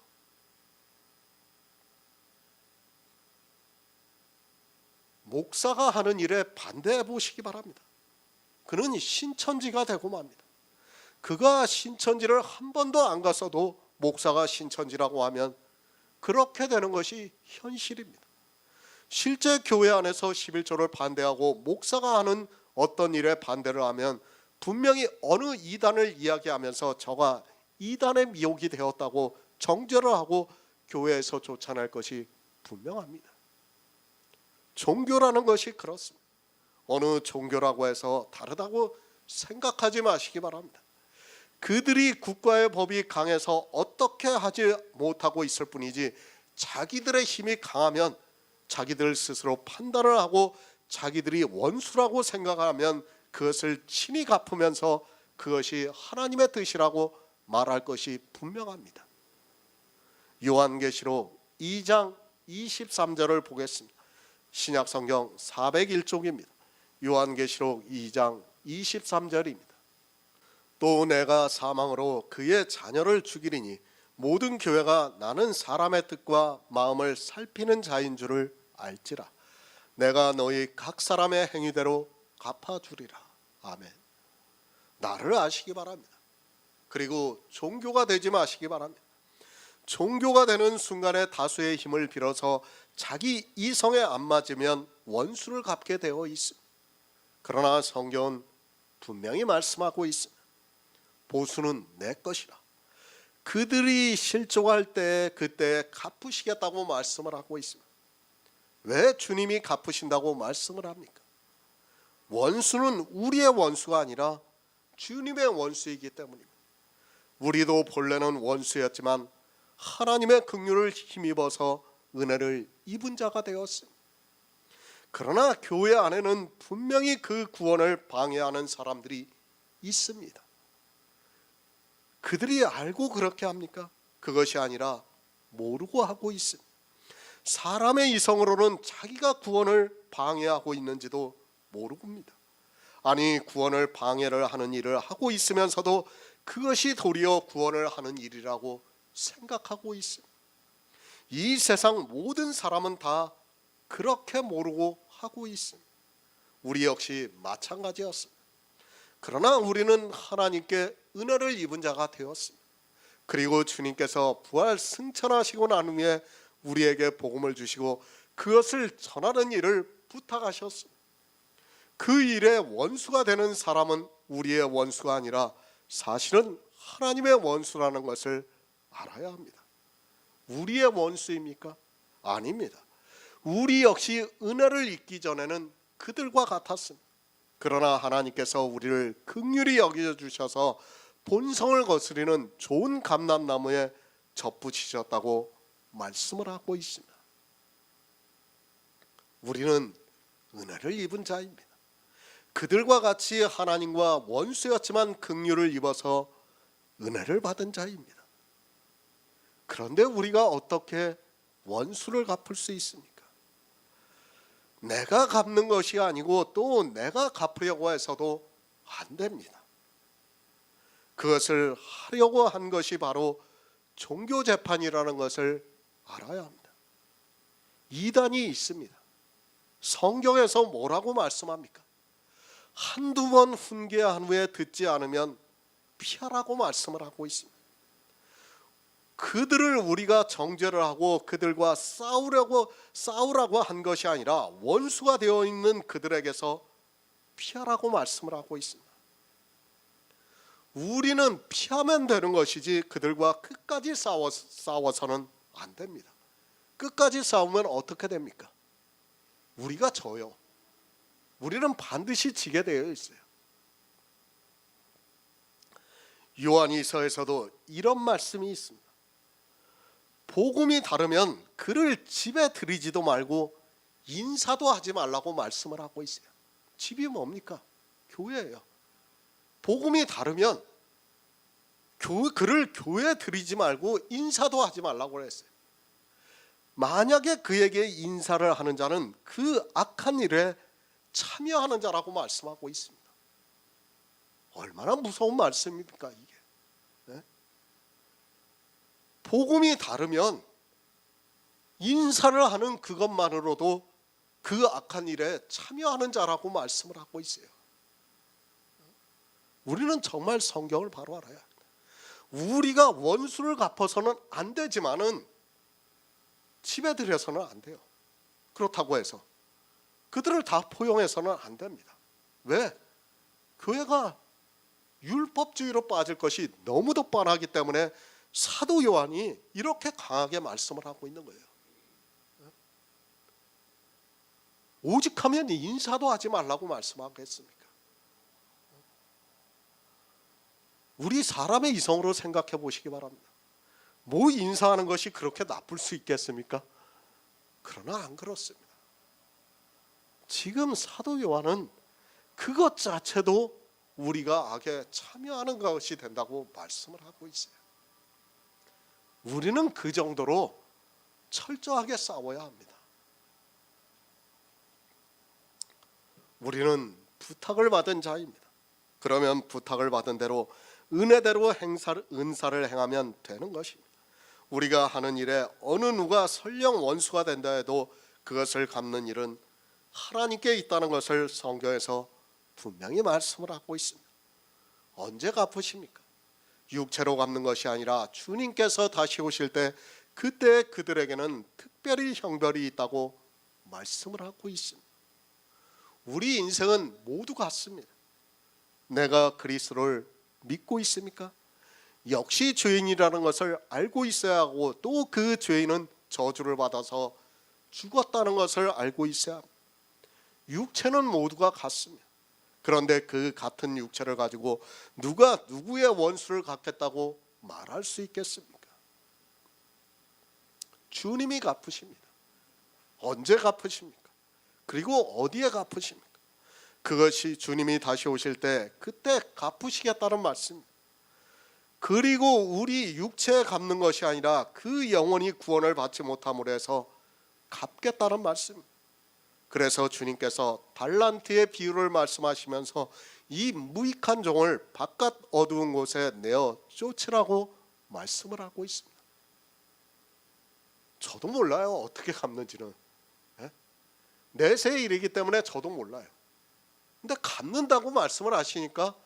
목사가 하는 일에 반대해 보시기 바랍니다. 그는 신천지가 되고 맙니다. 그가 신천지를 한 번도 안 갔어도 목사가 신천지라고 하면 그렇게 되는 것이 현실입니다. 실제 교회 안에서 11조를 반대하고 목사가 하는 어떤 일에 반대를 하면 분명히 어느 이단을 이야기하면서 저가 이단의 미혹이 되었다고 정죄를 하고 교회에서 쫓아낼 것이 분명합니다. 종교라는 것이 그렇습니다. 어느 종교라고 해서 다르다고 생각하지 마시기 바랍니다. 그들이 국가의 법이 강해서 어떻게 하지 못하고 있을 뿐이지 자기들의 힘이 강하면 자기들 스스로 판단을 하고 자기들이 원수라고 생각하면 그것을 친히 갚으면서 그것이 하나님의 뜻이라고 말할 것이 분명합니다. 요한계시록 2장 23절을 보겠습니다. 신약성경 401쪽입니다. 요한계시록 2장 23절입니다. 또 내가 사망으로 그의 자녀를 죽이리니 모든 교회가 나는 사람의 뜻과 마음을 살피는 자인 줄을 알지라. 내가 너희 각 사람의 행위대로 갚아주리라. 아멘. 나를 아시기 바랍니다. 그리고 종교가 되지 마시기 바랍니다. 종교가 되는 순간에 다수의 힘을 빌어서 자기 이성에 안 맞으면 원수를 갚게 되어 있습니다. 그러나 성경은 분명히 말씀하고 있습니다. 보수는 내 것이라. 그들이 실족할 때 그때 갚으시겠다고 말씀을 하고 있습니다. 왜 주님이 갚으신다고 말씀을 합니까? 원수는 우리의 원수가 아니라 주님의 원수이기 때문입니다. 우리도 본래는 원수였지만 하나님의 긍휼을 힘입어서 은혜를 입은 자가 되었습니다. 그러나 교회 안에는 분명히 그 구원을 방해하는 사람들이 있습니다. 그들이 알고 그렇게 합니까? 그것이 아니라 모르고 하고 있습니다. 사람의 이성으로는 자기가 구원을 방해하고 있는지도 모릅니다. 아니 구원을 방해를 하는 일을 하고 있으면서도 그것이 도리어 구원을 하는 일이라고 생각하고 있습니다. 이 세상 모든 사람은 다 그렇게 모르고 하고 있습니다. 우리 역시 마찬가지였습니다. 그러나 우리는 하나님께 은혜를 입은 자가 되었습니다. 그리고 주님께서 부활 승천하시고 난 후에 우리에게 복음을 주시고 그것을 전하는 일을 부탁하셨습니다. 그 일의 원수가 되는 사람은 우리의 원수가 아니라 사실은 하나님의 원수라는 것을 알아야 합니다. 우리의 원수입니까? 아닙니다. 우리 역시 은혜를 잊기 전에는 그들과 같았습니다. 그러나 하나님께서 우리를 긍휼히 여겨주셔서 본성을 거스리는 좋은 감람나무에 접붙이셨다고 말씀을 하고 있습니다. 우리는 은혜를 입은 자입니다. 그들과 같이 하나님과 원수였지만 긍휼을 입어서 은혜를 받은 자입니다. 그런데 우리가 어떻게 원수를 갚을 수 있습니까? 내가 갚는 것이 아니고 또 내가 갚으려고 해서도 안 됩니다. 그것을 하려고 한 것이 바로 종교재판이라는 것을 알아야 합니다. 이단이 있습니다. 성경에서 뭐라고 말씀합니까? 한두 번 훈계한 후에 듣지 않으면 피하라고 말씀을 하고 있습니다. 그들을 우리가 정죄를 하고 그들과 싸우라고 한 것이 아니라 원수가 되어 있는 그들에게서 피하라고 말씀을 하고 있습니다. 우리는 피하면 되는 것이지 그들과 끝까지 싸워서는 안 됩니다. 끝까지 싸우면 어떻게 됩니까? 우리가 져요. 우리는 반드시 지게 되어 있어요. 요한일서에서도 이런 말씀이 있습니다. 복음이 다르면 그를 집에 들이지도 말고 인사도 하지 말라고 말씀을 하고 있어요. 집이 뭡니까? 교회예요. 복음이 다르면 그를 교회에 들이지 말고 인사도 하지 말라고 했어요. 만약에 그에게 인사를 하는 자는 그 악한 일에 참여하는 자라고 말씀하고 있습니다. 얼마나 무서운 말씀입니까 이게? 네? 복음이 다르면 인사를 하는 그것만으로도 그 악한 일에 참여하는 자라고 말씀을 하고 있어요. 우리는 정말 성경을 바로 알아야 합니다. 우리가 원수를 갚아서는 안 되지만은 집에 들여서는 안 돼요. 그렇다고 해서 그들을 다 포용해서는 안 됩니다. 왜? 교회가 율법주의로 빠질 것이 너무도 뻔하기 때문에 사도 요한이 이렇게 강하게 말씀을 하고 있는 거예요. 오직하면 인사도 하지 말라고 말씀하겠습니까? 우리 사람의 이성으로 생각해 보시기 바랍니다. 뭐 인사하는 것이 그렇게 나쁠 수 있겠습니까? 그러나 안 그렇습니다. 지금 사도 요한은 그것 자체도 우리가 악에 참여하는 것이 된다고 말씀을 하고 있어요. 우리는 그 정도로 철저하게 싸워야 합니다. 우리는 부탁을 받은 자입니다. 그러면 부탁을 받은 대로 은혜대로 은사를 행하면 되는 것입니다. 우리가 하는 일에 어느 누가 설령 원수가 된다 해도 그것을 갚는 일은 하나님께 있다는 것을 성경에서 분명히 말씀을 하고 있습니다. 언제 갚으십니까? 육체로 갚는 것이 아니라 주님께서 다시 오실 때 그때 그들에게는 특별히 형벌이 있다고 말씀을 하고 있습니다. 우리 인생은 모두 같습니다. 내가 그리스도를 믿고 있습니까? 역시 죄인이라는 것을 알고 있어야 하고 또 그 죄인은 저주를 받아서 죽었다는 것을 알고 있어야 합니다. 육체는 모두가 같습니다. 그런데 그 같은 육체를 가지고 누가 누구의 원수를 갚겠다고 말할 수 있겠습니까? 주님이 갚으십니다. 언제 갚으십니까? 그리고 어디에 갚으십니까? 그것이 주님이 다시 오실 때 그때 갚으시겠다는 말씀입니다. 그리고 우리 육체에 갚는 것이 아니라 그 영혼이 구원을 받지 못함으로 해서 갚겠다는 말씀입니다. 그래서 주님께서 달란트의 비유를 말씀하시면서 이 무익한 종을 바깥 어두운 곳에 내어 쫓으라고 말씀을 하고 있습니다. 저도 몰라요. 어떻게 갚는지는. 내세의 일이기 때문에 저도 몰라요. 근데 갚는다고 말씀을 하시니까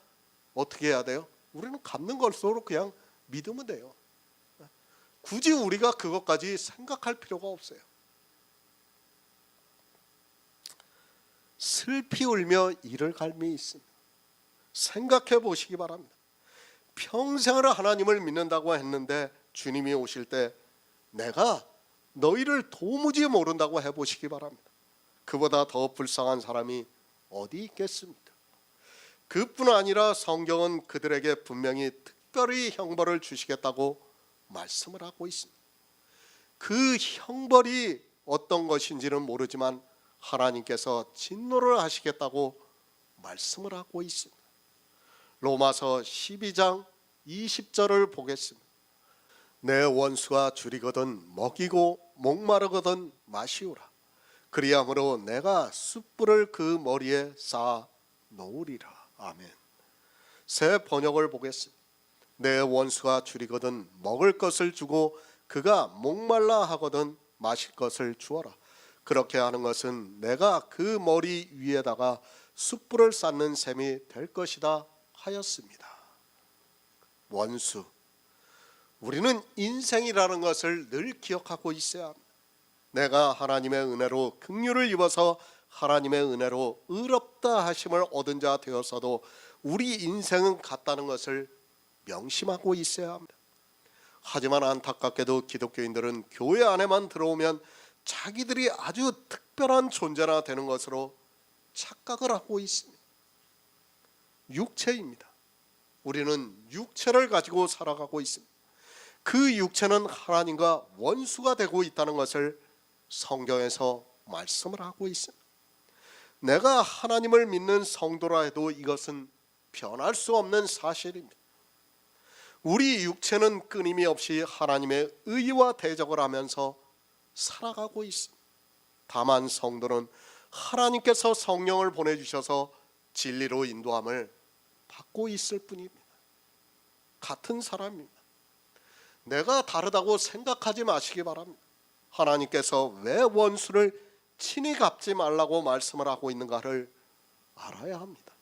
어떻게 해야 돼요? 우리는 갚는 것으로 그냥 믿으면 돼요. 굳이 우리가 그것까지 생각할 필요가 없어요. 슬피 울며 이를 갈미 있습니다. 생각해 보시기 바랍니다. 평생을 하나님을 믿는다고 했는데 주님이 오실 때 내가 너희를 도무지 모른다고 해보시기 바랍니다. 그보다 더 불쌍한 사람이 어디 있겠습니까? 그뿐 아니라 성경은 그들에게 분명히 특별히 형벌을 주시겠다고 말씀을 하고 있습니다. 그 형벌이 어떤 것인지는 모르지만 하나님께서 진노를 하시겠다고 말씀을 하고 있습니다. 로마서 12장 20절을 보겠습니다. 내 원수가 줄이거든 먹이고 목마르거든 마시오라. 그리함으로 내가 숯불을 그 머리에 쌓아 놓으리라. 아멘. 새 번역을 보겠습니다. 내 원수가 줄이거든 먹을 것을 주고 그가 목말라 하거든 마실 것을 주어라. 그렇게 하는 것은 내가 그 머리 위에다가 숯불을 쌓는 셈이 될 것이다 하였습니다. 원수, 우리는 인생이라는 것을 늘 기억하고 있어야 합니다. 내가 하나님의 은혜로 긍휼을 입어서 하나님의 은혜로 의롭다 하심을 얻은 자 되었어도 우리 인생은 같다는 것을 명심하고 있어야 합니다. 하지만 안타깝게도 기독교인들은 교회 안에만 들어오면 자기들이 아주 특별한 존재나 되는 것으로 착각을 하고 있습니다. 육체입니다. 우리는 육체를 가지고 살아가고 있습니다. 그 육체는 하나님과 원수가 되고 있다는 것을 성경에서 말씀을 하고 있습니다. 내가 하나님을 믿는 성도라 해도 이것은 변할 수 없는 사실입니다. 우리 육체는 끊임이 없이 하나님의 의와 대적을 하면서 살아가고 있습니다. 다만 성도는 하나님께서 성령을 보내주셔서 진리로 인도함을 받고 있을 뿐입니다. 같은 사람입니다. 내가 다르다고 생각하지 마시기 바랍니다. 하나님께서 왜 원수를 친히 갚지 말라고 말씀을 하고 있는가를 알아야 합니다.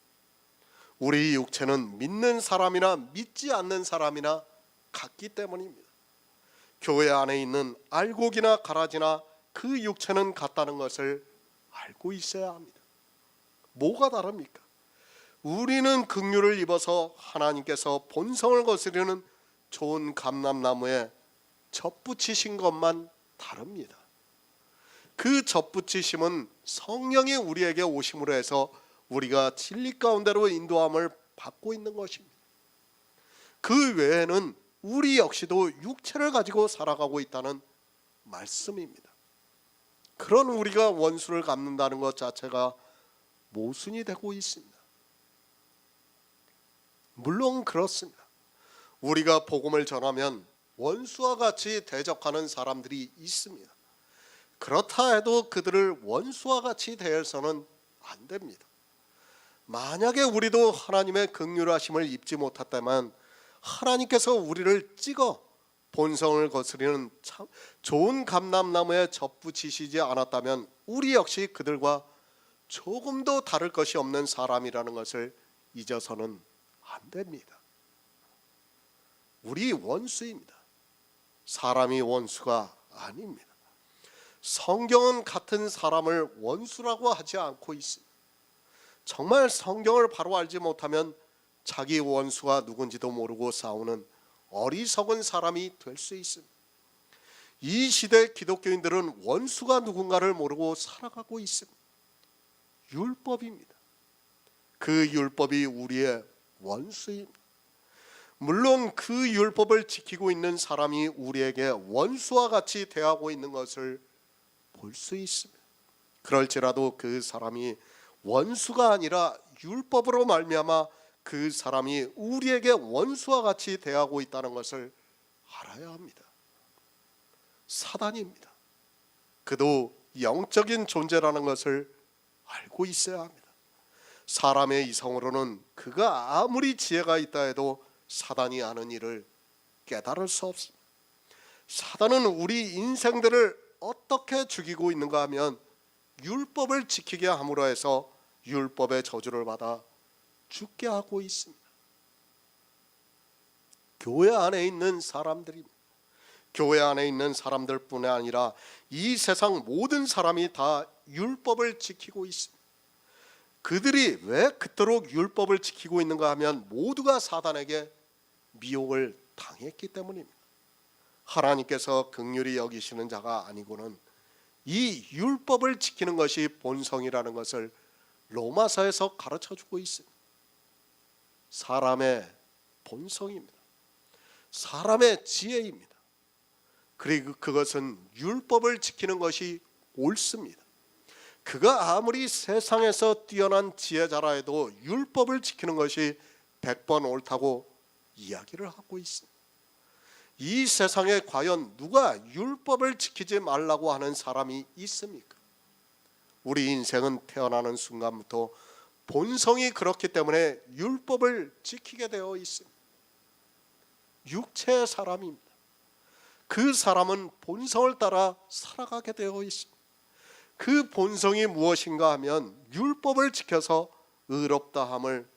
우리 육체는 믿는 사람이나 믿지 않는 사람이나 같기 때문입니다. 교회 안에 있는 알곡이나 가라지나 그 육체는 같다는 것을 알고 있어야 합니다. 뭐가 다릅니까? 우리는 긍휼을 입어서 하나님께서 본성을 거스르는 좋은 감람나무에 접붙이신 것만 다릅니다. 그 접붙이심은 성령이 우리에게 오심으로 해서 우리가 진리 가운데로 인도함을 받고 있는 것입니다. 그 외에는 우리 역시도 육체를 가지고 살아가고 있다는 말씀입니다. 그런 우리가 원수를 갚는다는 것 자체가 모순이 되고 있습니다. 물론 그렇습니다. 우리가 복음을 전하면 원수와 같이 대적하는 사람들이 있습니다. 그렇다 해도 그들을 원수와 같이 대해서는 안 됩니다. 만약에 우리도 하나님의 긍휼하심을 입지 못했다면 하나님께서 우리를 찍어 본성을 거스리는 참 좋은 감람나무에 접붙이시지 않았다면 우리 역시 그들과 조금도 다를 것이 없는 사람이라는 것을 잊어서는 안 됩니다. 우리 원수입니다. 사람이 원수가 아닙니다. 성경은 같은 사람을 원수라고 하지 않고 있습니다. 정말 성경을 바로 알지 못하면 자기 원수가 누군지도 모르고 싸우는 어리석은 사람이 될 수 있습니다. 이 시대 기독교인들은 원수가 누군가를 모르고 살아가고 있습니다. 율법입니다. 그 율법이 우리의 원수입니다. 물론 그 율법을 지키고 있는 사람이 우리에게 원수와 같이 대하고 있는 것을 볼 수 있습니다. 그럴지라도 그 사람이 원수가 아니라 율법으로 말미암아 그 사람이 우리에게 원수와 같이 대하고 있다는 것을 알아야 합니다. 사단입니다. 그도 영적인 존재라는 것을 알고 있어야 합니다. 사람의 이성으로는 그가 아무리 지혜가 있다 해도 사단이 하는 일을 깨달을 수 없습니다. 사단은 우리 인생들을 어떻게 죽이고 있는가 하면 율법을 지키게 함으로 해서 율법의 저주를 받아 죽게 하고 있습니다. 교회 안에 있는 사람들입니다. 교회 안에 있는 사람들뿐 아니라 이 세상 모든 사람이 다 율법을 지키고 있습니다. 그들이 왜 그토록 율법을 지키고 있는가 하면 모두가 사단에게 미혹을 당했기 때문입니다. 하나님께서 긍휼히 여기시는 자가 아니고는 이 율법을 지키는 것이 본성이라는 것을 로마서에서 가르쳐주고 있습니다. 사람의 본성입니다. 사람의 지혜입니다. 그리고 그것은 율법을 지키는 것이 옳습니다. 그가 아무리 세상에서 뛰어난 지혜자라 해도 율법을 지키는 것이 100번 옳다고 이야기를 하고 있습니다. 이 세상에 과연 누가 율법을 지키지 말라고 하는 사람이 있습니까? 우리 인생은 태어나는 순간부터 본성이 그렇기 때문에 율법을 지키게 되어 있습니다. 육체의 사람입니다. 그 사람은 본성을 따라 살아가게 되어 있습니다. 그 본성이 무엇인가 하면 율법을 지켜서 의롭다함을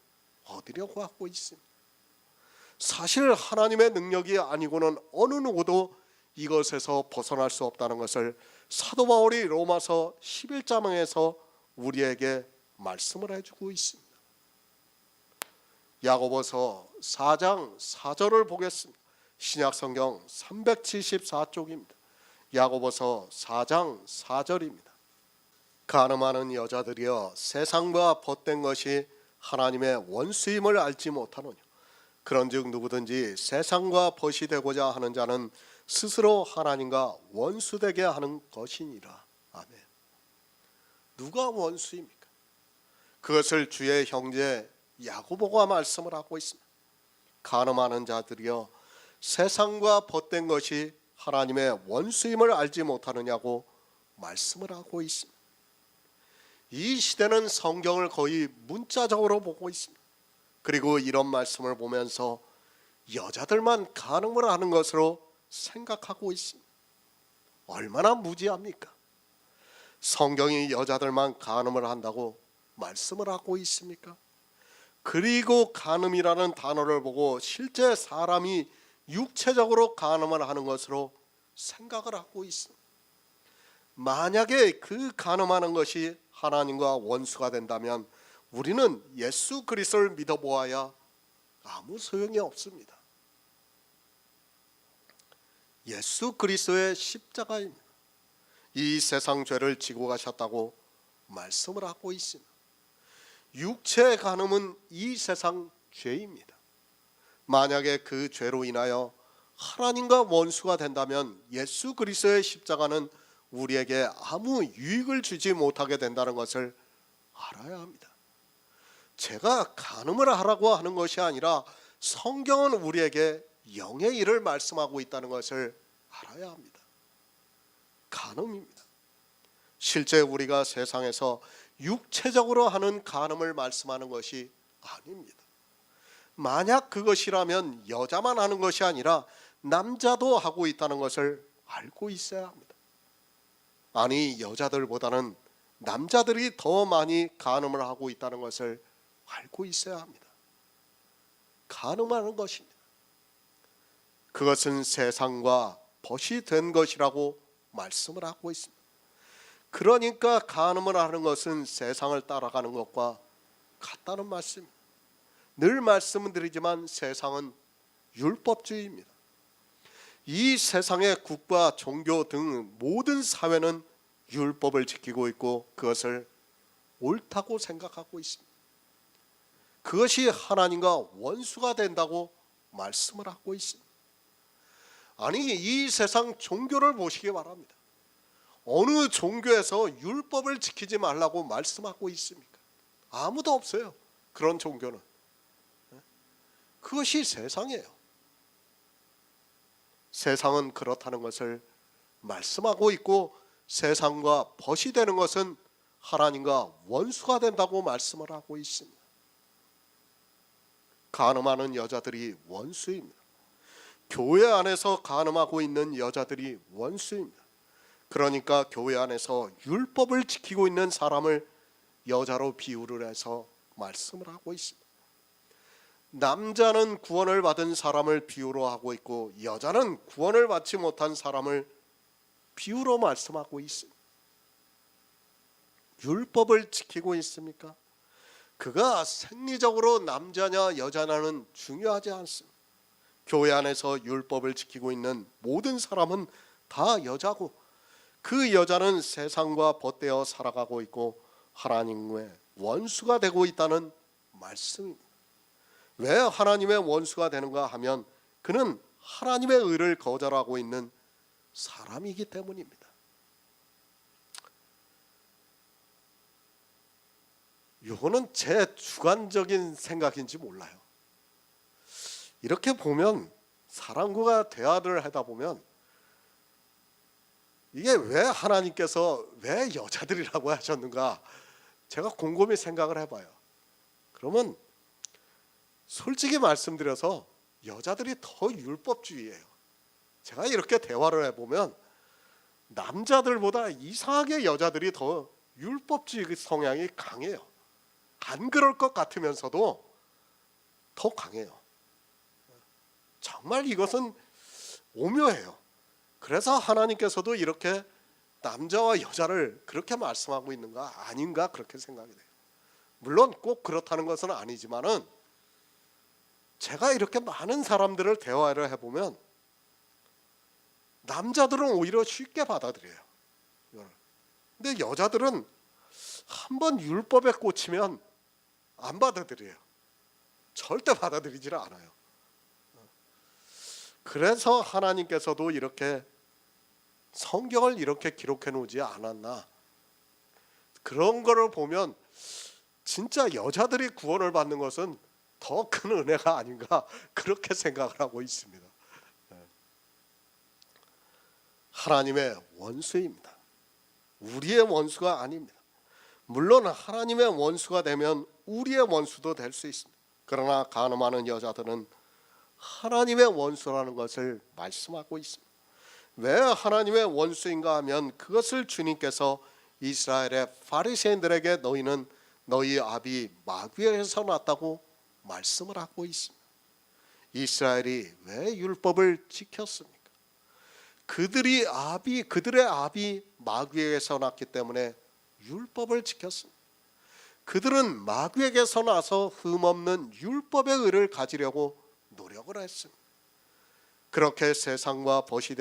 얻으려고 하고 있습니다. 사실 하나님의 능력이 아니고는 어느 누구도 이것에서 벗어날 수 없다는 것을 사도 바울이 로마서 11장에서 우리에게 말씀을 해주고 있습니다. 야고보서 4장 4절을 보겠습니다. 신약성경 374쪽입니다. 야고보서 4장 4절입니다. 가늠하는 여자들이여 세상과 벗된 것이 하나님의 원수임을 알지 못하느냐. 그런즉 누구든지 세상과 벗이 되고자 하는 자는 스스로 하나님과 원수되게 하는 것이니라. 아멘. 누가 원수입니까? 그것을 주의 형제 야고보가 말씀을 하고 있습니다. 가늠하는 자들이여 세상과 벗된 것이 하나님의 원수임을 알지 못하느냐고 말씀을 하고 있습니다. 이 시대는 성경을 거의 문자적으로 보고 있습니다. 그리고 이런 말씀을 보면서 여자들만 가늠을 하는 것으로 생각하고 있습니다. 얼마나 무지합니까? 성경이 여자들만 가늠을 한다고 말씀을 하고 있습니까? 그리고 가늠이라는 단어를 보고 실제 사람이 육체적으로 가늠을 하는 것으로 생각을 하고 있습니다. 만약에 그 가늠하는 것이 하나님과 원수가 된다면 우리는 예수 그리스도를 믿어보아야 아무 소용이 없습니다. 예수 그리스도의 십자가입니다. 이 세상 죄를 지고 가셨다고 말씀을 하고 있습니다. 육체의 간음은 이 세상 죄입니다. 만약에 그 죄로 인하여 하나님과 원수가 된다면 예수 그리스도의 십자가는 우리에게 아무 유익을 주지 못하게 된다는 것을 알아야 합니다. 제가 간음을 하라고 하는 것이 아니라 성경은 우리에게 영의 일을 말씀하고 있다는 것을 알아야 합니다. 간음입니다. 실제 우리가 세상에서 육체적으로 하는 간음을 말씀하는 것이 아닙니다. 만약 그것이라면 여자만 하는 것이 아니라 남자도 하고 있다는 것을 알고 있어야 합니다. 아니, 여자들보다는 남자들이 더 많이 간음을 하고 있다는 것을 알고 있어야 합니다. 간음하는 것입니다. 그것은 세상과 벗이 된 것이라고 말씀을 하고 있습니다. 그러니까 간음을 하는 것은 세상을 따라가는 것과 같다는 말씀입니다. 늘 말씀을 드리지만 세상은 율법주의입니다. 이 세상의 국가, 종교 등 모든 사회는 율법을 지키고 있고 그것을 옳다고 생각하고 있습니다. 그것이 하나님과 원수가 된다고 말씀을 하고 있습니다. 아니, 이 세상 종교를 보시기 바랍니다. 어느 종교에서 율법을 지키지 말라고 말씀하고 있습니까? 아무도 없어요. 그런 종교는. 그것이 세상이에요. 세상은 그렇다는 것을 말씀하고 있고 세상과 벗이 되는 것은 하나님과 원수가 된다고 말씀을 하고 있습니다. 간음하는 여자들이 원수입니다. 교회 안에서 간음하고 있는 여자들이 원수입니다. 그러니까 교회 안에서 율법을 지키고 있는 사람을 여자로 비유를 해서 말씀을 하고 있습니다. 남자는 구원을 받은 사람을 비유로 하고 있고 여자는 구원을 받지 못한 사람을 비유로 말씀하고 있습니다. 율법을 지키고 있습니까? 그가 생리적으로 남자냐 여자냐는 중요하지 않습니다. 교회 안에서 율법을 지키고 있는 모든 사람은 다 여자고 그 여자는 세상과 벗되어 살아가고 있고 하나님의 원수가 되고 있다는 말씀입니다. 왜 하나님의 원수가 되는가 하면 그는 하나님의 의를 거절하고 있는 사람이기 때문입니다. 이거는 제 주관적인 생각인지 몰라요. 이렇게 보면 사람과 대화를 하다 보면 이게 왜 하나님께서 왜 여자들이라고 하셨는가 제가 곰곰이 생각을 해봐요. 그러면 솔직히 말씀드려서 여자들이 더 율법주의예요. 제가 이렇게 대화를 해보면 남자들보다 이상하게 여자들이 더 율법주의 성향이 강해요. 안 그럴 것 같으면서도 더 강해요. 정말 이것은 오묘해요. 그래서 하나님께서도 이렇게 남자와 여자를 그렇게 말씀하고 있는가 아닌가 그렇게 생각이 돼요. 물론 꼭 그렇다는 것은 아니지만은 제가 이렇게 많은 사람들을 대화를 해보면 남자들은 오히려 쉽게 받아들여요. 근데 여자들은 한번 율법에 꽂히면 안 받아들여요. 절대 받아들이질 않아요. 그래서 하나님께서도 이렇게 성경을 이렇게 기록해 놓지 않았나. 그런 거를 보면 진짜 여자들이 구원을 받는 것은 더 큰 은혜가 아닌가 그렇게 생각을 하고 있습니다. 하나님의 원수입니다. 우리의 원수가 아닙니다. 물론 하나님의 원수가 되면 우리의 원수도 될 수 있습니다. 그러나 간음하는 여자들은 하나님의 원수라는 것을 말씀하고 있습니다. 왜 하나님의 원수인가 하면 그것을 주님께서 이스라엘의 바리새인들에게 너희는 너희 아비 마귀에서 났다고 말씀을 하고 있습니다. 이스라엘이 왜 율법을 지켰습니까? 그들의 아비 마귀에게서 났기 때문에 율법을 지켰습니다. 그들은 마귀에게서 나서 흠없는 율법의 의를 가지려고 노력을 했습니다. 그렇게 세상과 벗이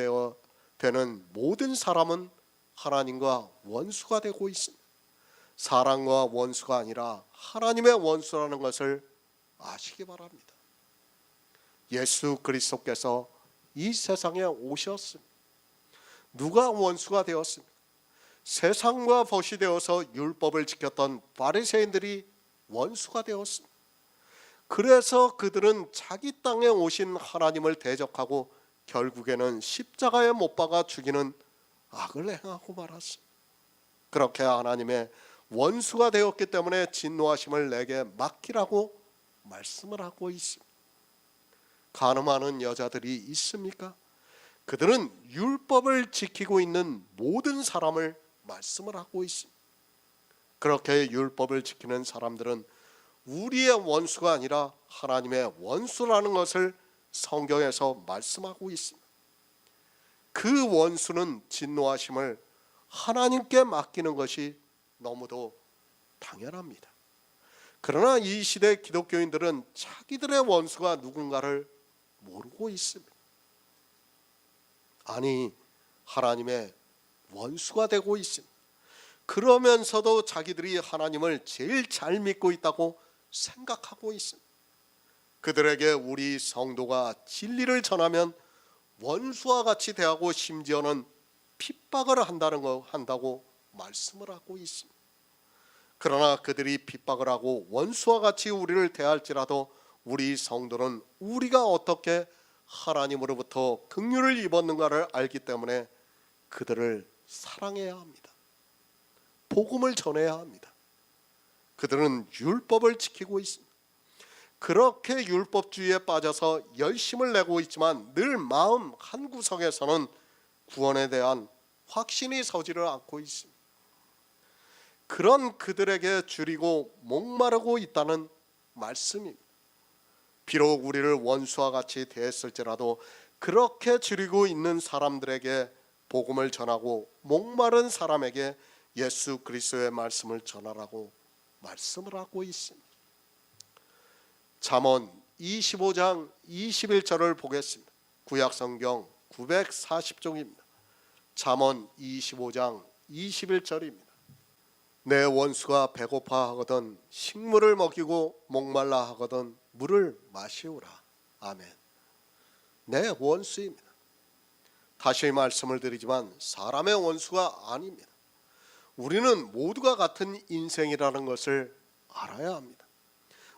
되는 모든 사람은 하나님과 원수가 되고 있습니다. 사람과 원수가 아니라 하나님의 원수라는 것을 아시기 바랍니다. 예수 그리스도께서 이 세상에 오셨습니다. 누가 원수가 되었습니까? 세상과 벗이 되어서 율법을 지켰던 바리새인들이 원수가 되었습니다. 그래서 그들은 자기 땅에 오신 하나님을 대적하고 결국에는 십자가에 못 박아 죽이는 악을 행하고 말았습니다. 그렇게 하나님의 원수가 되었기 때문에 진노하심을 내게 맡기라고 말씀을 하고 있습니다. 간음하는 여자들이 있습니까? 그들은 율법을 지키고 있는 모든 사람을 말씀을 하고 있습니다. 그렇게 율법을 지키는 사람들은 우리의 원수가 아니라 하나님의 원수라는 것을 성경에서 말씀하고 있습니다. 그 원수는 진노하심을 하나님께 맡기는 것이 너무도 당연합니다. 그러나 이 시대 기독교인들은 자기들의 원수가 누군가를 모르고 있습니다. 아니, 하나님의 원수가 되고 있습니다. 그러면서도 자기들이 하나님을 제일 잘 믿고 있다고 생각하고 있습니다. 그들에게 우리 성도가 진리를 전하면 원수와 같이 대하고 심지어는 핍박을 한다고 말씀을 하고 있습니다. 그러나 그들이 핍박을 하고 원수와 같이 우리를 대할지라도 우리 성도는 우리가 어떻게 하나님으로부터 긍휼을 입었는가를 알기 때문에 그들을 사랑해야 합니다. 복음을 전해야 합니다. 그들은 율법을 지키고 있습니다. 그렇게 율법주의에 빠져서 열심을 내고 있지만 늘 마음 한구석에서는 구원에 대한 확신이 서지를 않고 있습니다. 그런 그들에게 줄이고 목마르고 있다는 말씀입니다. 비록 우리를 원수와 같이 대했을지라도 그렇게 줄이고 있는 사람들에게 복음을 전하고 목마른 사람에게 예수 그리스도의 말씀을 전하라고 말씀을 하고 있습니다. 잠언 25장 21절을 보겠습니다. 구약성경 940쪽입니다. 잠언 25장 21절입니다. 내 원수가 배고파 하거든 식물을 먹이고 목말라 하거든 물을 마시우라. 아멘. 내 원수입니다. 다시 말씀을 드리지만 사람의 원수가 아닙니다. 우리는 모두가 같은 인생이라는 것을 알아야 합니다.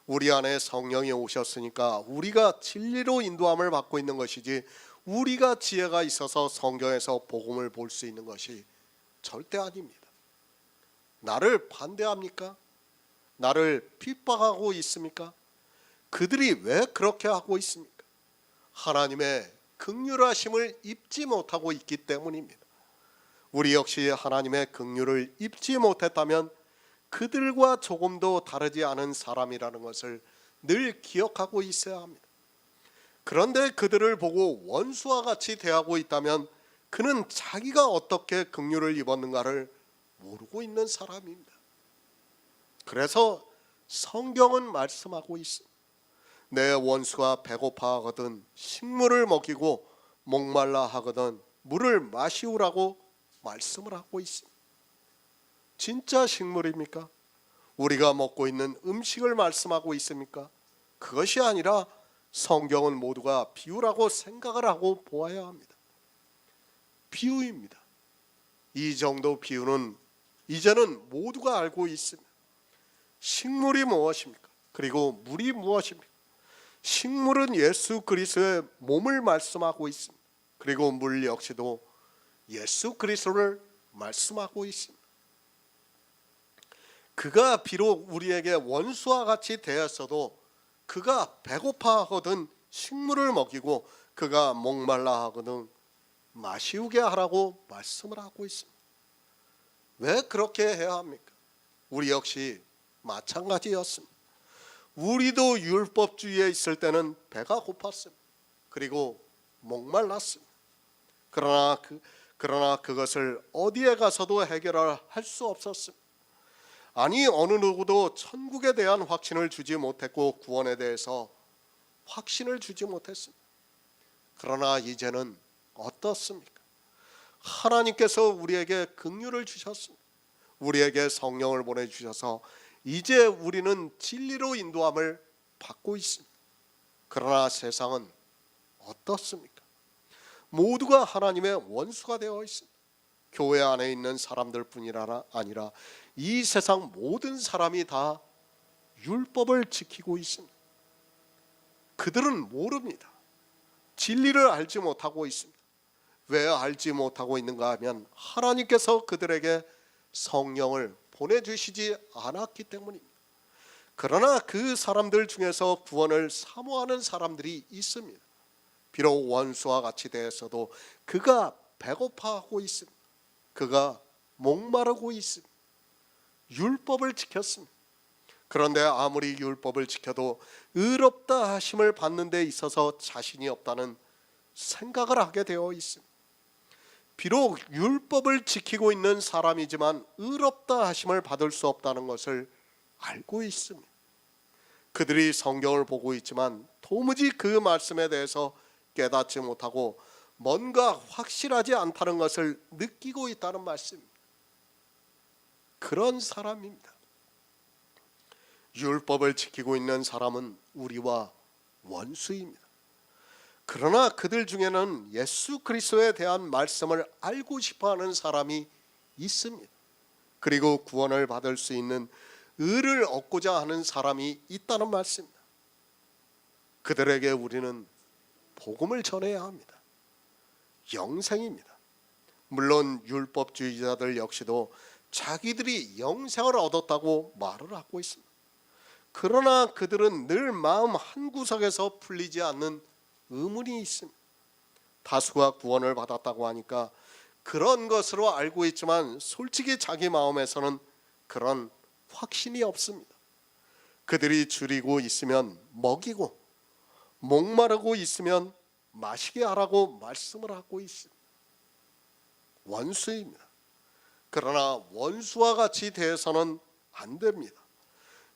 우리 안에 성령이 오셨으니까 우리가 진리로 인도함을 받고 있는 것이지 우리가 지혜가 있어서 성경에서 복음을 볼 수 있는 것이 절대 아닙니다. 나를 반대합니까? 나를 핍박하고 있습니까? 그들이 왜 그렇게 하고 있습니까? 하나님의 긍휼하심을 입지 못하고 있기 때문입니다. 우리 역시 하나님의 긍휼을 입지 못했다면 그들과 조금도 다르지 않은 사람이라는 것을 늘 기억하고 있어야 합니다. 그런데 그들을 보고 원수와 같이 대하고 있다면 그는 자기가 어떻게 긍휼을 입었는가를 모르고 있는 사람입니다. 그래서 성경은 말씀하고 있습니다. 내 원수가 배고파 하거든 식물을 먹이고 목말라 하거든 물을 마시우라고 말씀을 하고 있습니다. 진짜 식물입니까? 우리가 먹고 있는 음식을 말씀하고 있습니까? 그것이 아니라 성경은 모두가 비유라고 생각을 하고 보아야 합니다. 비유입니다. 이 정도 비유는 이제는 모두가 알고 있습니다. 식물이 무엇입니까? 그리고 물이 무엇입니까? 식물은 예수 그리스도의 몸을 말씀하고 있습니다. 그리고 물 역시도 예수 그리스도를 말씀하고 있습니다. 그가 비록 우리에게 원수와 같이 대했어도 그가 배고파 하거든 식물을 먹이고 그가 목말라 하거든 마시우게 하라고 말씀을 하고 있습니다. 왜 그렇게 해야 합니까? 우리 역시 마찬가지였습니다. 우리도 율법주의에 있을 때는 배가 고팠습니다. 그리고 목말랐습니다. 그러나 그것을 어디에 가서도 해결할 수 없었습니다. 아니 어느 누구도 천국에 대한 확신을 주지 못했고 구원에 대해서 확신을 주지 못했습니다. 그러나 이제는 어떻습니까? 하나님께서 우리에게 긍휼을 주셨습니다. 우리에게 성령을 보내주셔서 이제 우리는 진리로 인도함을 받고 있습니다. 그러나 세상은 어떻습니까? 모두가 하나님의 원수가 되어 있습니다. 교회 안에 있는 사람들 뿐이라 아니라 이 세상 모든 사람이 다 율법을 지키고 있습니다. 그들은 모릅니다. 진리를 알지 못하고 있습니다. 왜 알지 못하고 있는가 하면 하나님께서 그들에게 성령을 보내주시지 않았기 때문입니다. 그러나 그 사람들 중에서 구원을 사모하는 사람들이 있습니다. 비록 원수와 같이 대해서도 그가 배고파하고 있습니다. 그가 목마르고 있습니다. 율법을 지켰습니다. 그런데 아무리 율법을 지켜도 의롭다 하심을 받는 데 있어서 자신이 없다는 생각을 하게 되어 있습니다. 비록 율법을 지키고 있는 사람이지만 의롭다 하심을 받을 수 없다는 것을 알고 있습니다. 그들이 성경을 보고 있지만 도무지 그 말씀에 대해서 깨닫지 못하고 뭔가 확실하지 않다는 것을 느끼고 있다는 말씀입니다. 그런 사람입니다. 율법을 지키고 있는 사람은 우리와 원수입니다. 그러나 그들 중에는 예수 그리스도에 대한 말씀을 알고 싶어하는 사람이 있습니다. 그리고 구원을 받을 수 있는 의를 얻고자 하는 사람이 있다는 말씀입니다. 그들에게 우리는 복음을 전해야 합니다. 영생입니다. 물론 율법주의자들 역시도 자기들이 영생을 얻었다고 말을 하고 있습니다. 그러나 그들은 늘 마음 한구석에서 풀리지 않는 의문이 있습니다. 다수가 구원을 받았다고 하니까 그런 것으로 알고 있지만 솔직히 자기 마음에서는 그런 확신이 없습니다. 그들이 줄이고 있으면 먹이고 목마르고 있으면 마시게 하라고 말씀을 하고 있습니다. 원수입니다. 그러나 원수와 같이 대해서는 안 됩니다.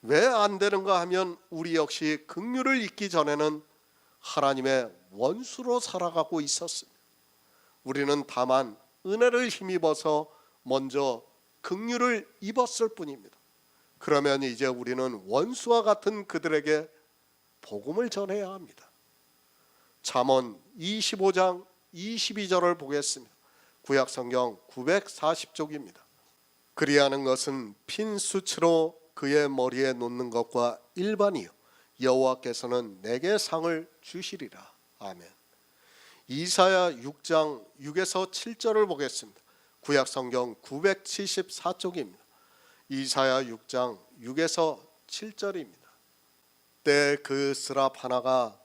왜 안 되는가 하면 우리 역시 긍휼을 잊기 전에는 하나님의 원수로 살아가고 있었습니다. 우리는 다만 은혜를 힘입어서 먼저 긍휼을 입었을 뿐입니다. 그러면 이제 우리는 원수와 같은 그들에게 복음을 전해야 합니다. 잠언 25장 22절을 보겠습니다. 구약성경 940쪽입니다. 그리하는 것은 핀 수치로 그의 머리에 놓는 것과 일반이요 여호와께서는 내게 상을 주시리라. 아멘. 이사야 6장 6에서 7절을 보겠습니다. 구약성경 974쪽입니다. 이사야 6장 6에서 7절입니다. 때 그 스랍 하나가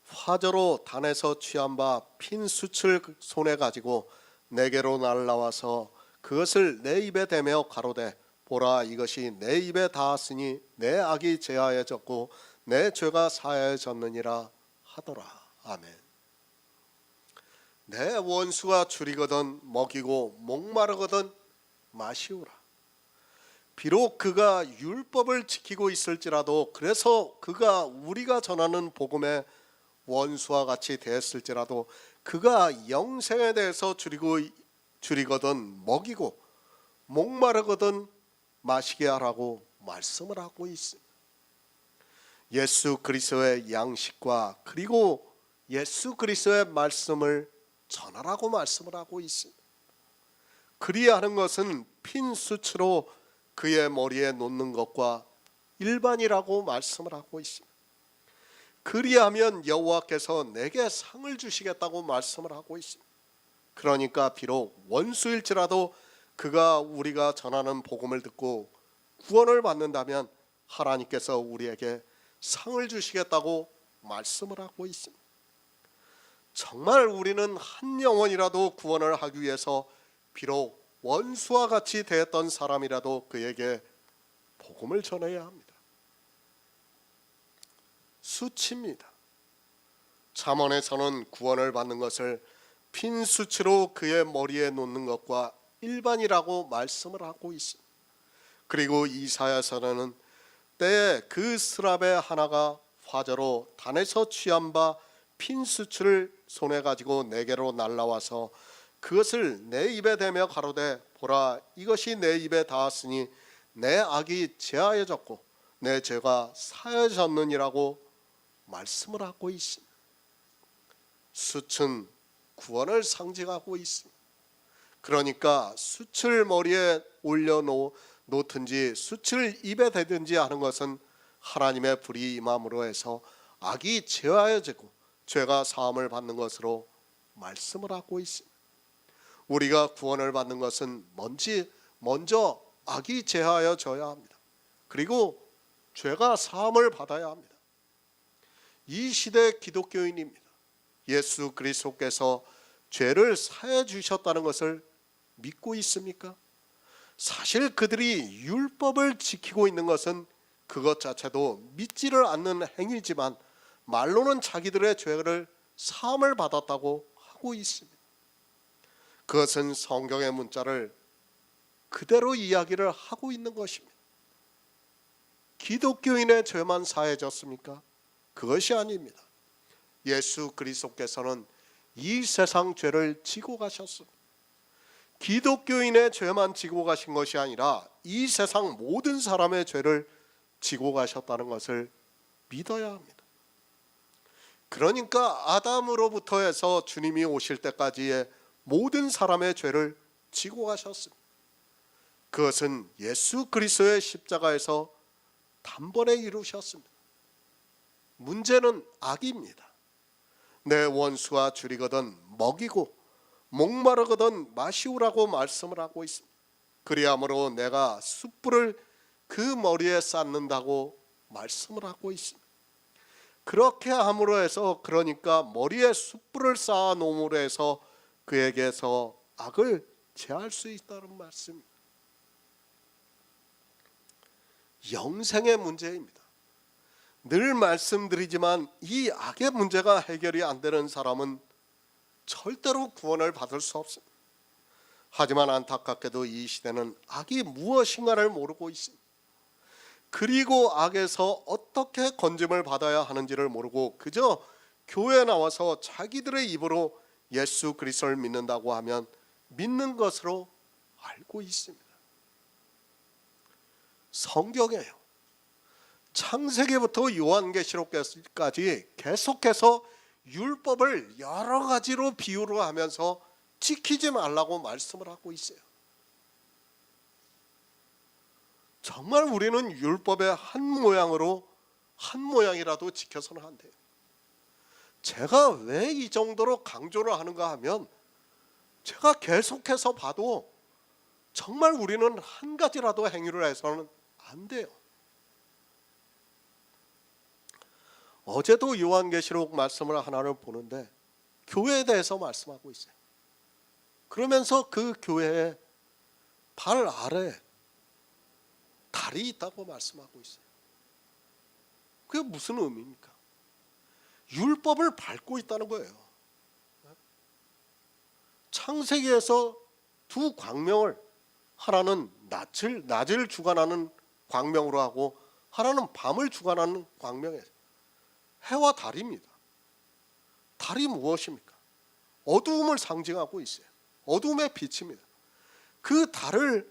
화저로 단에서 취한 바 핀 숯을 손에 가지고 내게로 날라와서 그것을 내 입에 대며 가로되 보라 이것이 내 입에 닿았으니 내 악이 제하여졌고 내 죄가 사하여졌느니라 하더라. 아멘. 내 원수가 줄이거든 먹이고 목마르거든 마시우라. 비록 그가 율법을 지키고 있을지라도, 그래서 그가 우리가 전하는 복음의 원수와 같이 되었을지라도 그가 영생에 대해서 줄이거든 먹이고 목마르거든 마시게 하라고 말씀을 하고 있습니다. 예수 그리스도의 양식과 그리고 예수 그리스도의 말씀을 전하라고 말씀을 하고 있습니다. 그리하는 것은 핀 수치로 그의 머리에 놓는 것과 일반이라고 말씀을 하고 있습니다. 그리하면 여호와께서 내게 상을 주시겠다고 말씀을 하고 있습니다. 그러니까 비록 원수일지라도 그가 우리가 전하는 복음을 듣고 구원을 받는다면 하나님께서 우리에게 상을 주시겠다고 말씀을 하고 있습니다. 정말 우리는 한 영혼이라도 구원을 하기 위해서 비록 원수와 같이 되었던 사람이라도 그에게 복음을 전해야 합니다. 수치입니다. 잠언에서는 구원을 받는 것을 핀 수치로 그의 머리에 놓는 것과 일반이라고 말씀을 하고 있습니다. 그리고 이사야서는 때에 그 스랍의 하나가 화저로 단에서 취한 바 핀 수치를 손에 가지고 내게로 날라와서 그것을 내 입에 대며 가로되 보라 이것이 내 입에 닿았으니 내 악이 제하여졌고 내 죄가 사하여졌느니라고 말씀을 하고 있습니다. 숯은 구원을 상징하고 있습니다. 그러니까 숯을 머리에 올려놓든지 숯을 입에 대든지 하는 것은 하나님의 불이 임함으로 해서 악이 제하여지고 죄가 사함을 받는 것으로 말씀을 하고 있습니다. 우리가 구원을 받는 것은 먼저 악이 제하여져야 합니다. 그리고 죄가 사함을 받아야 합니다. 이 시대 기독교인입니다. 예수 그리스도께서 죄를 사해 주셨다는 것을 믿고 있습니까? 사실 그들이 율법을 지키고 있는 것은 그것 자체도 믿지를 않는 행위지만 말로는 자기들의 죄를 사함을 받았다고 하고 있습니다. 그것은 성경의 문자를 그대로 이야기를 하고 있는 것입니다. 기독교인의 죄만 사해졌습니까? 그것이 아닙니다. 예수 그리스도께서는 이 세상 죄를 지고 가셨습니다. 기독교인의 죄만 지고 가신 것이 아니라 이 세상 모든 사람의 죄를 지고 가셨다는 것을 믿어야 합니다. 그러니까 아담으로부터 해서 주님이 오실 때까지의 모든 사람의 죄를 지고 가셨습니다. 그것은 예수 그리스도의 십자가에서 단번에 이루셨습니다. 문제는 악입니다. 내 원수가 줄이거든 먹이고 목마르거든 마시우라고 말씀을 하고 있습니다. 그리하므로 내가 숯불을 그 머리에 쌓는다고 말씀을 하고 있습니다. 그렇게 함으로 해서 그러니까 머리에 숯불을 쌓아 놓음으로 해서 그에게서 악을 제할 수 있다는 말씀입니다. 영생의 문제입니다. 늘 말씀드리지만 이 악의 문제가 해결이 안 되는 사람은 절대로 구원을 받을 수 없습니다. 하지만 안타깝게도 이 시대는 악이 무엇인가를 모르고 있습니다. 그리고 악에서 어떻게 건짐을 받아야 하는지를 모르고 그저 교회에 나와서 자기들의 입으로 예수 그리스도를 믿는다고 하면 믿는 것으로 알고 있습니다. 성경에요, 창세기부터 요한계시록까지 계속해서 율법을 여러 가지로 비유로 하면서 지키지 말라고 말씀을 하고 있어요. 정말 우리는 율법의 한 모양이라도 지켜서는 안 돼요. 제가 왜 이 정도로 강조를 하는가 하면, 제가 계속해서 봐도 정말 우리는 한 가지라도 행위를 해서는 안 돼요. 어제도 요한계시록 말씀을 하나를 보는데 교회에 대해서 말씀하고 있어요. 그러면서 그 교회에 발 아래 달이 있다고 말씀하고 있어요. 그게 무슨 의미입니까? 율법을 밟고 있다는 거예요. 창세기에서 두 광명을, 하나는 낮을 주관하는 광명으로 하고 하나는 밤을 주관하는 광명이에요. 해와 달입니다. 달이 무엇입니까? 어두움을 상징하고 있어요. 어두움의 빛입니다. 그 달을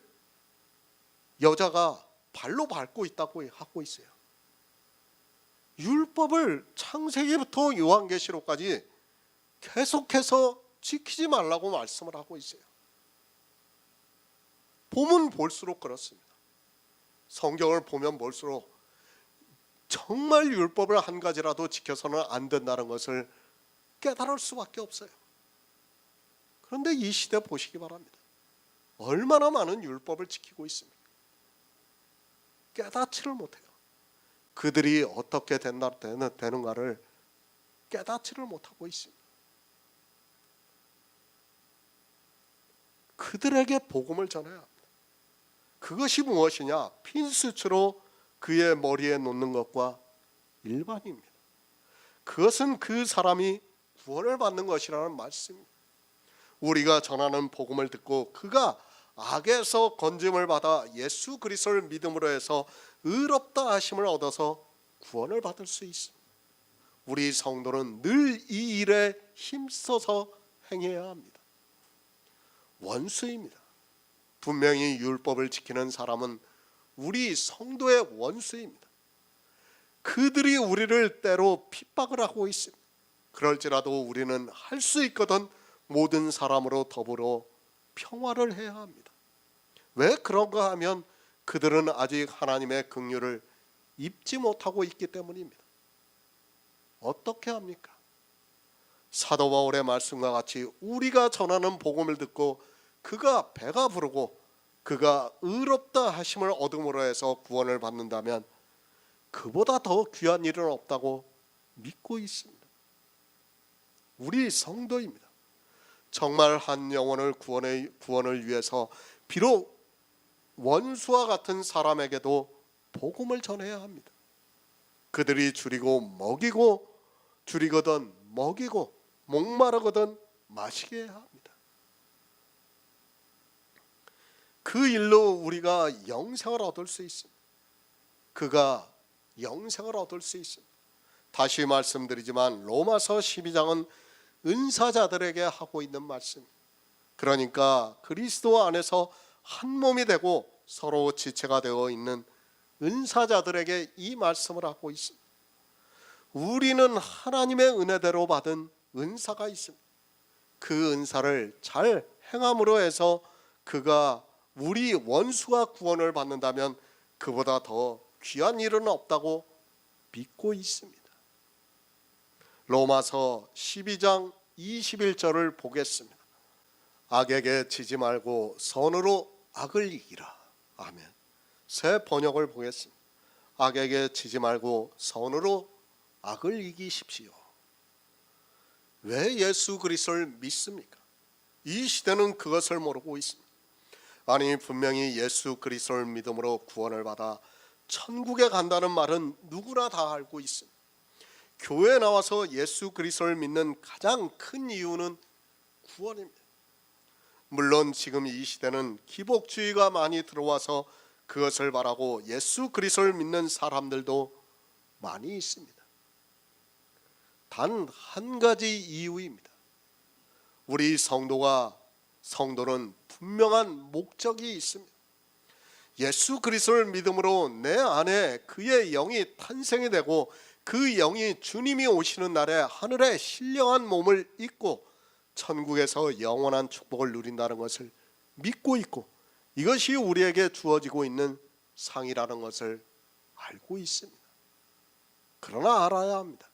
여자가 발로 밟고 있다고 하고 있어요. 율법을 창세기부터 요한계시록까지 계속해서 지키지 말라고 말씀을 하고 있어요. 보면 볼수록 그렇습니다. 성경을 보면 볼수록 정말 율법을 한 가지라도 지켜서는 안 된다는 것을 깨달을 수밖에 없어요. 그런데 이 시대 보시기 바랍니다. 얼마나 많은 율법을 지키고 있습니까? 깨닫지를 못해요. 그들이 어떻게 되는가를 깨닫지를 못하고 있습니다. 그들에게 복음을 전해야 합니다. 그것이 무엇이냐? 핀수치로 그의 머리에 놓는 것과 일반입니다. 그것은 그 사람이 구원을 받는 것이라는 말씀입니다. 우리가 전하는 복음을 듣고 그가 악에서 건짐을 받아 예수 그리스도를 믿음으로 해서 의롭다 하심을 얻어서 구원을 받을 수 있습니다. 우리 성도는 늘 이 일에 힘써서 행해야 합니다. 원수입니다. 분명히 율법을 지키는 사람은 우리 성도의 원수입니다. 그들이 우리를 때로 핍박을 하고 있습니다. 그럴지라도 우리는 할 수 있거든 모든 사람으로 더불어 평화를 해야 합니다. 왜 그런가 하면 그들은 아직 하나님의 긍휼을 입지 못하고 있기 때문입니다. 어떻게 합니까? 사도 바울의 말씀과 같이 우리가 전하는 복음을 듣고 그가 배가 부르고 그가 의롭다 하심을 얻음으로 해서 구원을 받는다면 그보다 더 귀한 일은 없다고 믿고 있습니다. 우리 성도입니다. 정말 한 영혼을 구원을 위해서 비록 원수와 같은 사람에게도 복음을 전해야 합니다. 그들이 줄이거든 먹이고 목마르거든 마시게 해야 합니다. 그 일로 우리가 영생을 얻을 수 있습니다. 그가 영생을 얻을 수 있습니다. 다시 말씀드리지만 로마서 12장은 은사자들에게 하고 있는 말씀. 그러니까 그리스도 안에서 한 몸이 되고 서로 지체가 되어 있는 은사자들에게 이 말씀을 하고 있습니다. 우리는 하나님의 은혜대로 받은 은사가 있습니다. 그 은사를 잘 행함으로 해서 그가 우리 원수가 구원을 받는다면 그보다 더 귀한 일은 없다고 믿고 있습니다. 로마서 12장 21절을 보겠습니다. 악에게 지지 말고 선으로 악을 이기라. 아멘. 새 번역을 보겠습니다. 악에게 지지 말고 선으로 악을 이기십시오. 왜 예수 그리스도를 믿습니까? 이 시대는 그것을 모르고 있습니다. 아니, 분명히 예수 그리스도를 믿음으로 구원을 받아 천국에 간다는 말은 누구나 다 알고 있습니다. 교회에 나와서 예수 그리스도를 믿는 가장 큰 이유는 구원입니다. 물론 지금 이 시대는 기복주의가 많이 들어와서 그것을 바라고 예수 그리스도를 믿는 사람들도 많이 있습니다. 단 한 가지 이유입니다. 우리 성도가 성도는 분명한 목적이 있습니다. 예수 그리스도를 믿음으로 내 안에 그의 영이 탄생이 되고 그 영이 주님이 오시는 날에 하늘의 신령한 몸을 입고 천국에서 영원한 축복을 누린다는 것을 믿고 있고, 이것이 우리에게 주어지고 있는 상이라는 것을 알고 있습니다. 그러나 알아야 합니다.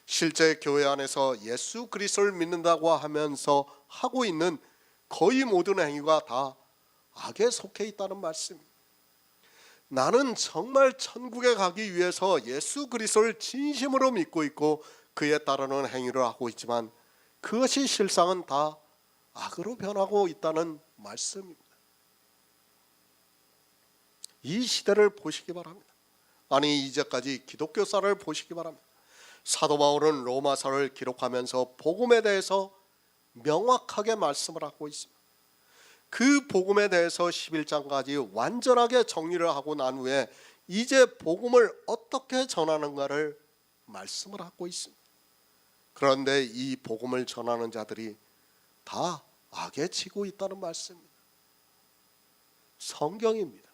실제 교회 안에서 예수 그리스도를 믿는다고 하면서 하고 있는 거의 모든 행위가 다 악에 속해 있다는 말씀입니다. 나는 정말 천국에 가기 위해서 예수 그리스도를 진심으로 믿고 있고 그에 따르는 행위를 하고 있지만 그것이 실상은 다 악으로 변하고 있다는 말씀입니다. 이 시대를 보시기 바랍니다. 아니, 이제까지 기독교사를 보시기 바랍니다. 사도 바울은 로마서를 기록하면서 복음에 대해서 명확하게 말씀을 하고 있습니다. 그 복음에 대해서 11장까지 완전하게 정리를 하고 난 후에 이제 복음을 어떻게 전하는가를 말씀을 하고 있습니다. 그런데 이 복음을 전하는 자들이 다 악에 지고 있다는 말씀입니다. 성경입니다.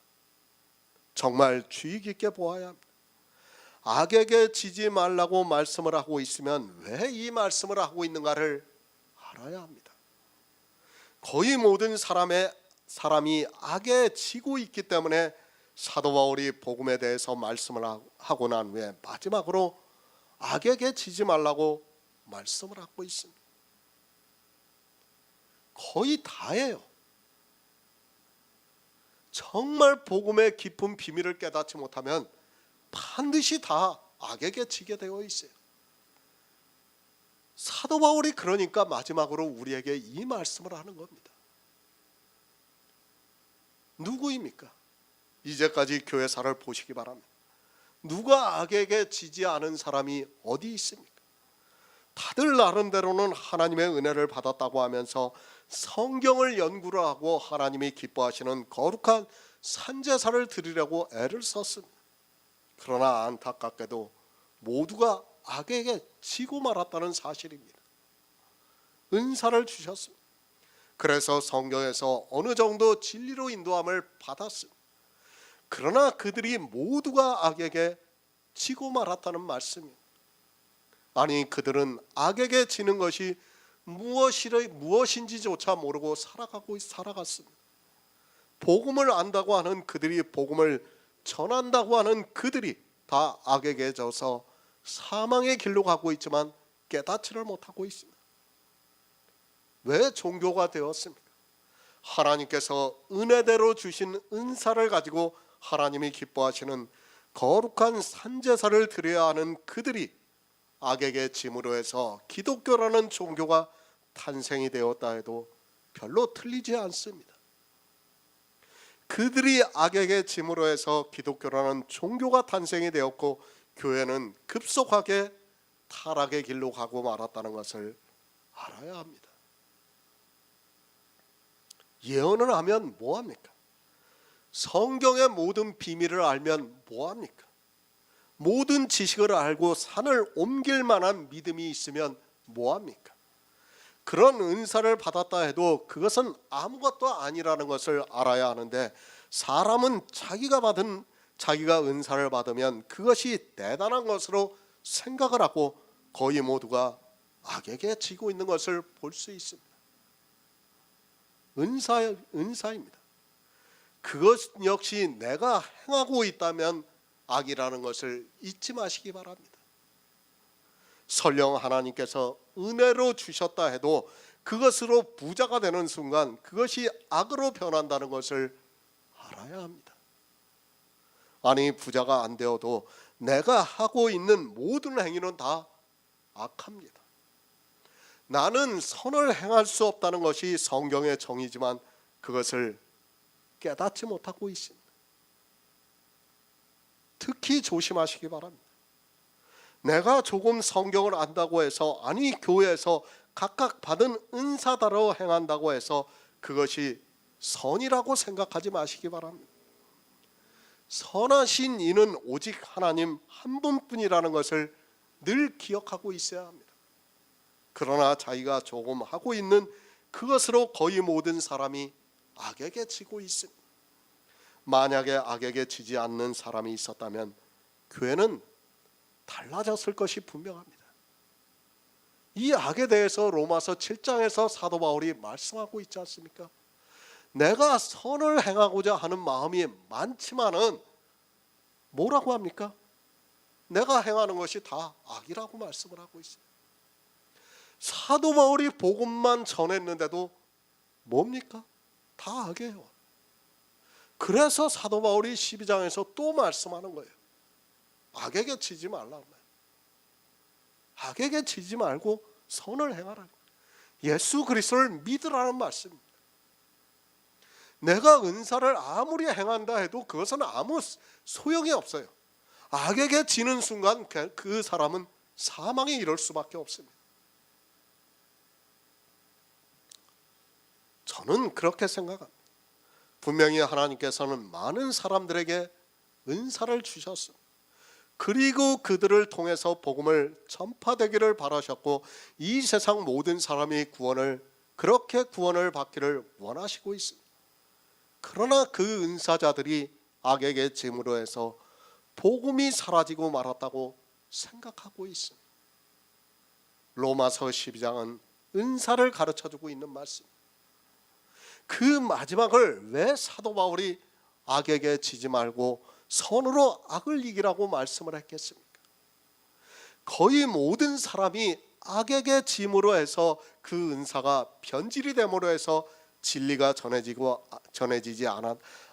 정말 주의 깊게 보아야 합니다. 악에게 지지 말라고 말씀을 하고 있으면 왜 이 말씀을 하고 있는가를 알아야 합니다. 거의 모든 사람이 악에 지고 있기 때문에 사도 바울이 복음에 대해서 말씀을 하고 난 후에 마지막으로 악에게 지지 말라고 말씀을 하고 있습니다. 거의 다예요. 정말 복음의 깊은 비밀을 깨닫지 못하면 반드시 다 악에게 지게 되어 있어요. 사도 바울이 그러니까 마지막으로 우리에게 이 말씀을 하는 겁니다. 누구입니까? 이제까지 교회사를 보시기 바랍니다. 누가 악에게 지지 않은 사람이 어디 있습니까? 다들 나름대로는 하나님의 은혜를 받았다고 하면서 성경을 연구를 하고 하나님이 기뻐하시는 거룩한 산제사를 드리려고 애를 썼습니다. 그러나 안타깝게도 모두가 악에게 지고 말았다는 사실입니다. 은사를 주셨습니다. 그래서 성경에서 어느 정도 진리로 인도함을 받았습니다. 그러나 그들이 모두가 악에게 지고 말았다는 말씀입니다. 아니, 그들은 악에게 지는 것이 무엇인지조차 모르고 살아갔습니다. 복음을 안다고 하는 그들이, 복음을 전한다고 하는 그들이 다 악에게 져서 사망의 길로 가고 있지만 깨닫지를 못하고 있습니다. 왜 종교가 되었습니까? 하나님께서 은혜대로 주신 은사를 가지고 하나님이 기뻐하시는 거룩한 산제사를 드려야 하는 그들이 악에게 짐으로 해서 기독교라는 종교가 탄생이 되었다 해도 별로 틀리지 않습니다. 그들이 악에게 짐으로 해서 기독교라는 종교가 탄생이 되었고 교회는 급속하게 타락의 길로 가고 말았다는 것을 알아야 합니다. 예언을 하면 뭐합니까? 성경의 모든 비밀을 알면 뭐합니까? 모든 지식을 알고 산을 옮길 만한 믿음이 있으면 뭐합니까? 그런 은사를 받았다 해도 그것은 아무것도 아니라는 것을 알아야 하는데, 사람은 자기가 은사를 받으면 그것이 대단한 것으로 생각을 하고 거의 모두가 악에게 지고 있는 것을 볼 수 있습니다. 은사입니다. 그것 역시 내가 행하고 있다면 악이라는 것을 잊지 마시기 바랍니다. 설령 하나님께서 은혜로 주셨다 해도 그것으로 부자가 되는 순간 그것이 악으로 변한다는 것을 알아야 합니다. 아니, 부자가 안 되어도 내가 하고 있는 모든 행위는 다 악합니다. 나는 선을 행할 수 없다는 것이 성경의 정의지만 그것을 깨닫지 못하고 있습니다. 특히 조심하시기 바랍니다. 내가 조금 성경을 안다고 해서, 아니 교회에서 각각 받은 은사대로 행한다고 해서 그것이 선이라고 생각하지 마시기 바랍니다. 선하신 이는 오직 하나님 한 분뿐이라는 것을 늘 기억하고 있어야 합니다. 그러나 자기가 조금 하고 있는 그것으로 거의 모든 사람이 악에게 지고 있습니다. 만약에 악에게 지지 않는 사람이 있었다면 교회는 달라졌을 것이 분명합니다. 이 악에 대해서 로마서 7장에서 사도 바울이 말씀하고 있지 않습니까? 내가 선을 행하고자 하는 마음이 많지만은 뭐라고 합니까? 내가 행하는 것이 다 악이라고 말씀을 하고 있어요. 사도 바울이 복음만 전했는데도 뭡니까? 다 악이에요. 그래서 사도 바울이 12장에서 또 말씀하는 거예요. 악에게 지지 말라는 거예요. 악에게 지지 말고 선을 행하라. 예수 그리스도를 믿으라는 말씀입니다. 내가 은사를 아무리 행한다 해도 그것은 아무 소용이 없어요. 악에게 지는 순간 그 사람은 사망에 이를 수밖에 없습니다. 저는 그렇게 생각합니다. 분명히 하나님께서는 많은 사람들에게 은사를 주셨습니다. 그리고 그들을 통해서 복음을 전파되기를 바라셨고 이 세상 모든 사람이 그렇게 구원을 받기를 원하시고 있습니다. 그러나 그 은사자들이 악에게 짐으로 해서 복음이 사라지고 말았다고 생각하고 있습니다. 로마서 12장은 은사를 가르쳐주고 있는 말씀입니다. 그 마지막을 왜 사도 바울이 악에게 지지 말고 선으로 악을 이기라고 말씀을 했겠습니까? 거의 모든 사람이 악에게 짐으로 해서 그 은사가 변질이 됨으로 해서 진리가 전해지지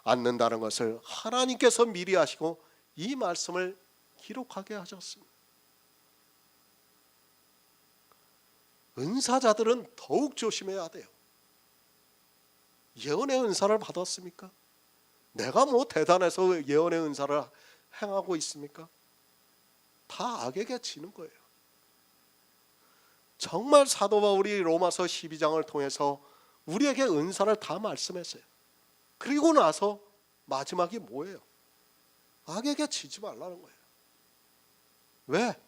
않는다는 것을 하나님께서 미리 하시고 이 말씀을 기록하게 하셨습니다. 은사자들은 더욱 조심해야 돼요. 예언의 은사를 받았습니까? 내가 뭐 대단해서 예언의 은사를 행하고 있습니까? 다 악에게 지는 거예요. 정말 사도 바울이 로마서 12장을 통해서 우리에게 은사를 다 말씀했어요. 그리고 나서 마지막이 뭐예요? 악에게 지지 말라는 거예요. 왜?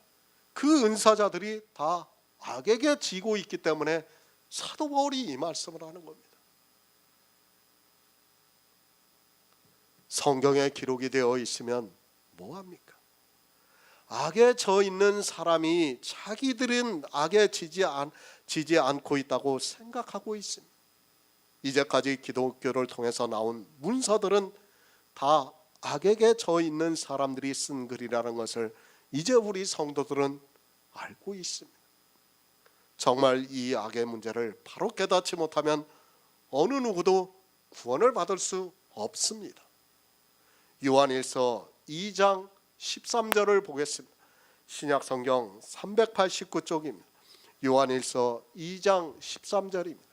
그 은사자들이 다 악에게 지고 있기 때문에 사도 바울이 이 말씀을 하는 겁니다. 성경에 기록이 되어 있으면 뭐합니까? 악에 져 있는 사람이 자기들은 악에 지지 않고 있다고 생각하고 있습니다. 이제까지 기독교를 통해서 나온 문서들은 다 악에게 져 있는 사람들이 쓴 글이라는 것을 이제 우리 성도들은 알고 있습니다. 정말 이 악의 문제를 바로 깨닫지 못하면 어느 누구도 구원을 받을 수 없습니다. 요한일서 2장 13절을 보겠습니다. 신약성경 389쪽입니다. 요한일서 2장 13절입니다.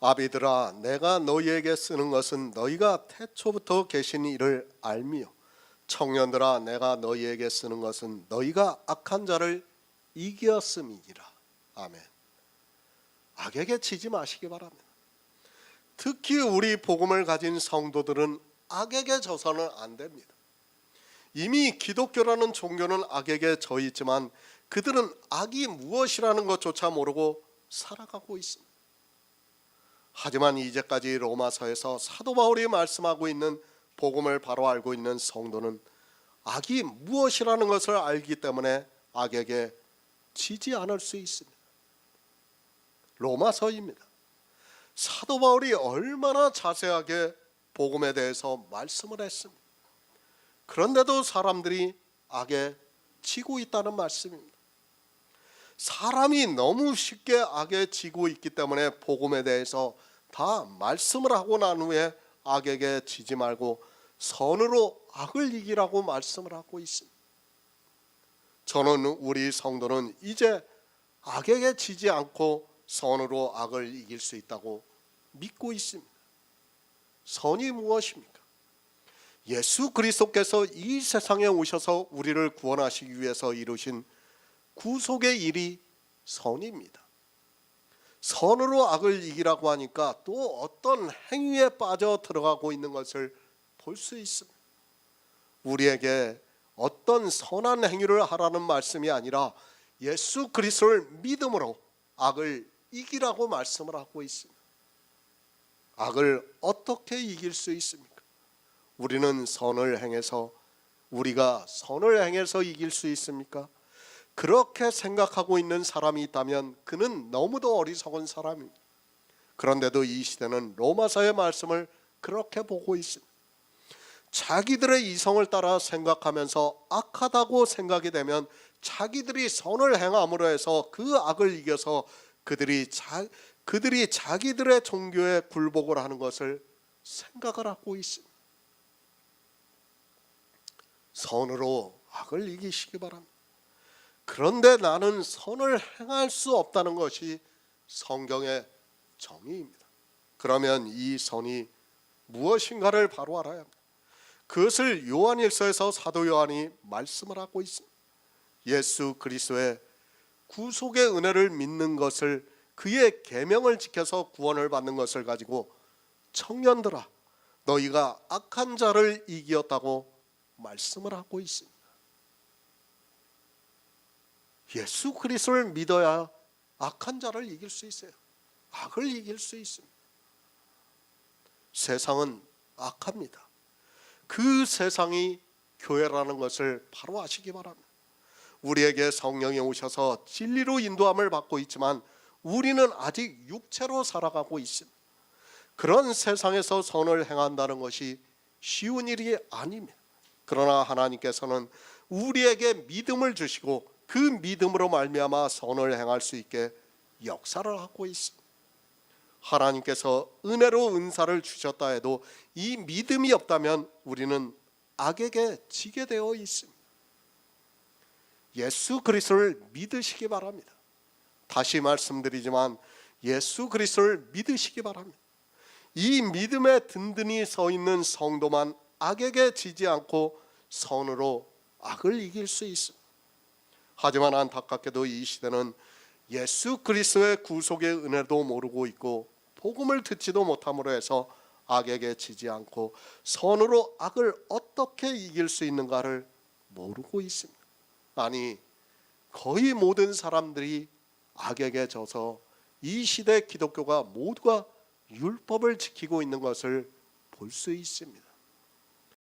아비들아 내가 너희에게 쓰는 것은 너희가 태초부터 계신 이를 알미요 청년들아 내가 너희에게 쓰는 것은 너희가 악한 자를 이겼음이니라. 아멘. 악에게 지지 마시기 바랍니다. 특히 우리 복음을 가진 성도들은 악에게 져서는 안 됩니다. 이미 기독교라는 종교는 악에게 져 있지만 그들은 악이 무엇이라는 것조차 모르고 살아가고 있습니다. 하지만 이제까지 로마서에서 사도 바울이 말씀하고 있는 복음을 바로 알고 있는 성도는 악이 무엇이라는 것을 알기 때문에 악에게 지지 않을 수 있습니다. 로마서입니다. 사도 바울이 얼마나 자세하게 복음에 대해서 말씀을 했습니다. 그런데도 사람들이 악에 지고 있다는 말씀입니다. 사람이 너무 쉽게 악에 지고 있기 때문에 복음에 대해서 다 말씀을 하고 난 후에 악에게 지지 말고 선으로 악을 이기라고 말씀을 하고 있습니다. 저는 우리 성도는 이제 악에게 지지 않고 선으로 악을 이길 수 있다고 믿고 있습니다. 선이 무엇입니까? 예수 그리스도께서 이 세상에 오셔서 우리를 구원하시기 위해서 이루신 구속의 일이 선입니다. 선으로 악을 이기라고 하니까 또 어떤 행위에 빠져 들어가고 있는 것을 볼 수 있습니다. 우리에게 어떤 선한 행위를 하라는 말씀이 아니라 예수 그리스도를 믿음으로 악을 이기라고 말씀을 하고 있습니다. 악을 어떻게 이길 수 있습니까? 우리는 선을 행해서, 우리가 선을 행해서 이길 수 있습니까? 그렇게 생각하고 있는 사람이 있다면 그는 너무도 어리석은 사람입니다. 그런데도 이 시대는 로마서의 말씀을 그렇게 보고 있습니다. 자기들의 이성을 따라 생각하면서 악하다고 생각이 되면 자기들이 선을 행함으로 해서 그 악을 이겨서 그들이 자기들의 종교에 굴복을 하는 것을 생각을 하고 있습니다. 선으로 악을 이기시기 바랍니다. 그런데 나는 선을 행할 수 없다는 것이 성경의 정의입니다. 그러면 이 선이 무엇인가를 바로 알아야 합니다. 그것을 요한일서에서 사도 요한이 말씀을 하고 있습니다. 예수 그리스도의 구속의 은혜를 믿는 것을, 그의 계명을 지켜서 구원을 받는 것을 가지고 청년들아 너희가 악한 자를 이기었다고 말씀을 하고 있습니다. 예수 그리스도를 믿어야 악한 자를 이길 수 있어요. 악을 이길 수 있습니다. 세상은 악합니다. 그 세상이 교회라는 것을 바로 아시기 바랍니다. 우리에게 성령이 오셔서 진리로 인도함을 받고 있지만 우리는 아직 육체로 살아가고 있습니다. 그런 세상에서 선을 행한다는 것이 쉬운 일이 아닙니다. 그러나 하나님께서는 우리에게 믿음을 주시고 그 믿음으로 말미암아 선을 행할 수 있게 역사를 하고 있습니다. 하나님께서 은혜로 은사를 주셨다 해도 이 믿음이 없다면 우리는 악에게 지게 되어 있습니다. 예수 그리스도를 믿으시기 바랍니다. 다시 말씀드리지만 예수 그리스도를 믿으시기 바랍니다. 이 믿음에 든든히 서 있는 성도만 악에게 지지 않고 선으로 악을 이길 수 있습니다. 하지만 안타깝게도 이 시대는 예수 그리스도의 구속의 은혜도 모르고 있고 복음을 듣지도 못함으로 해서 악에게 지지 않고 선으로 악을 어떻게 이길 수 있는가를 모르고 있습니다. 아니, 거의 모든 사람들이 악에게 져서 이 시대 기독교가 모두가 율법을 지키고 있는 것을 볼 수 있습니다.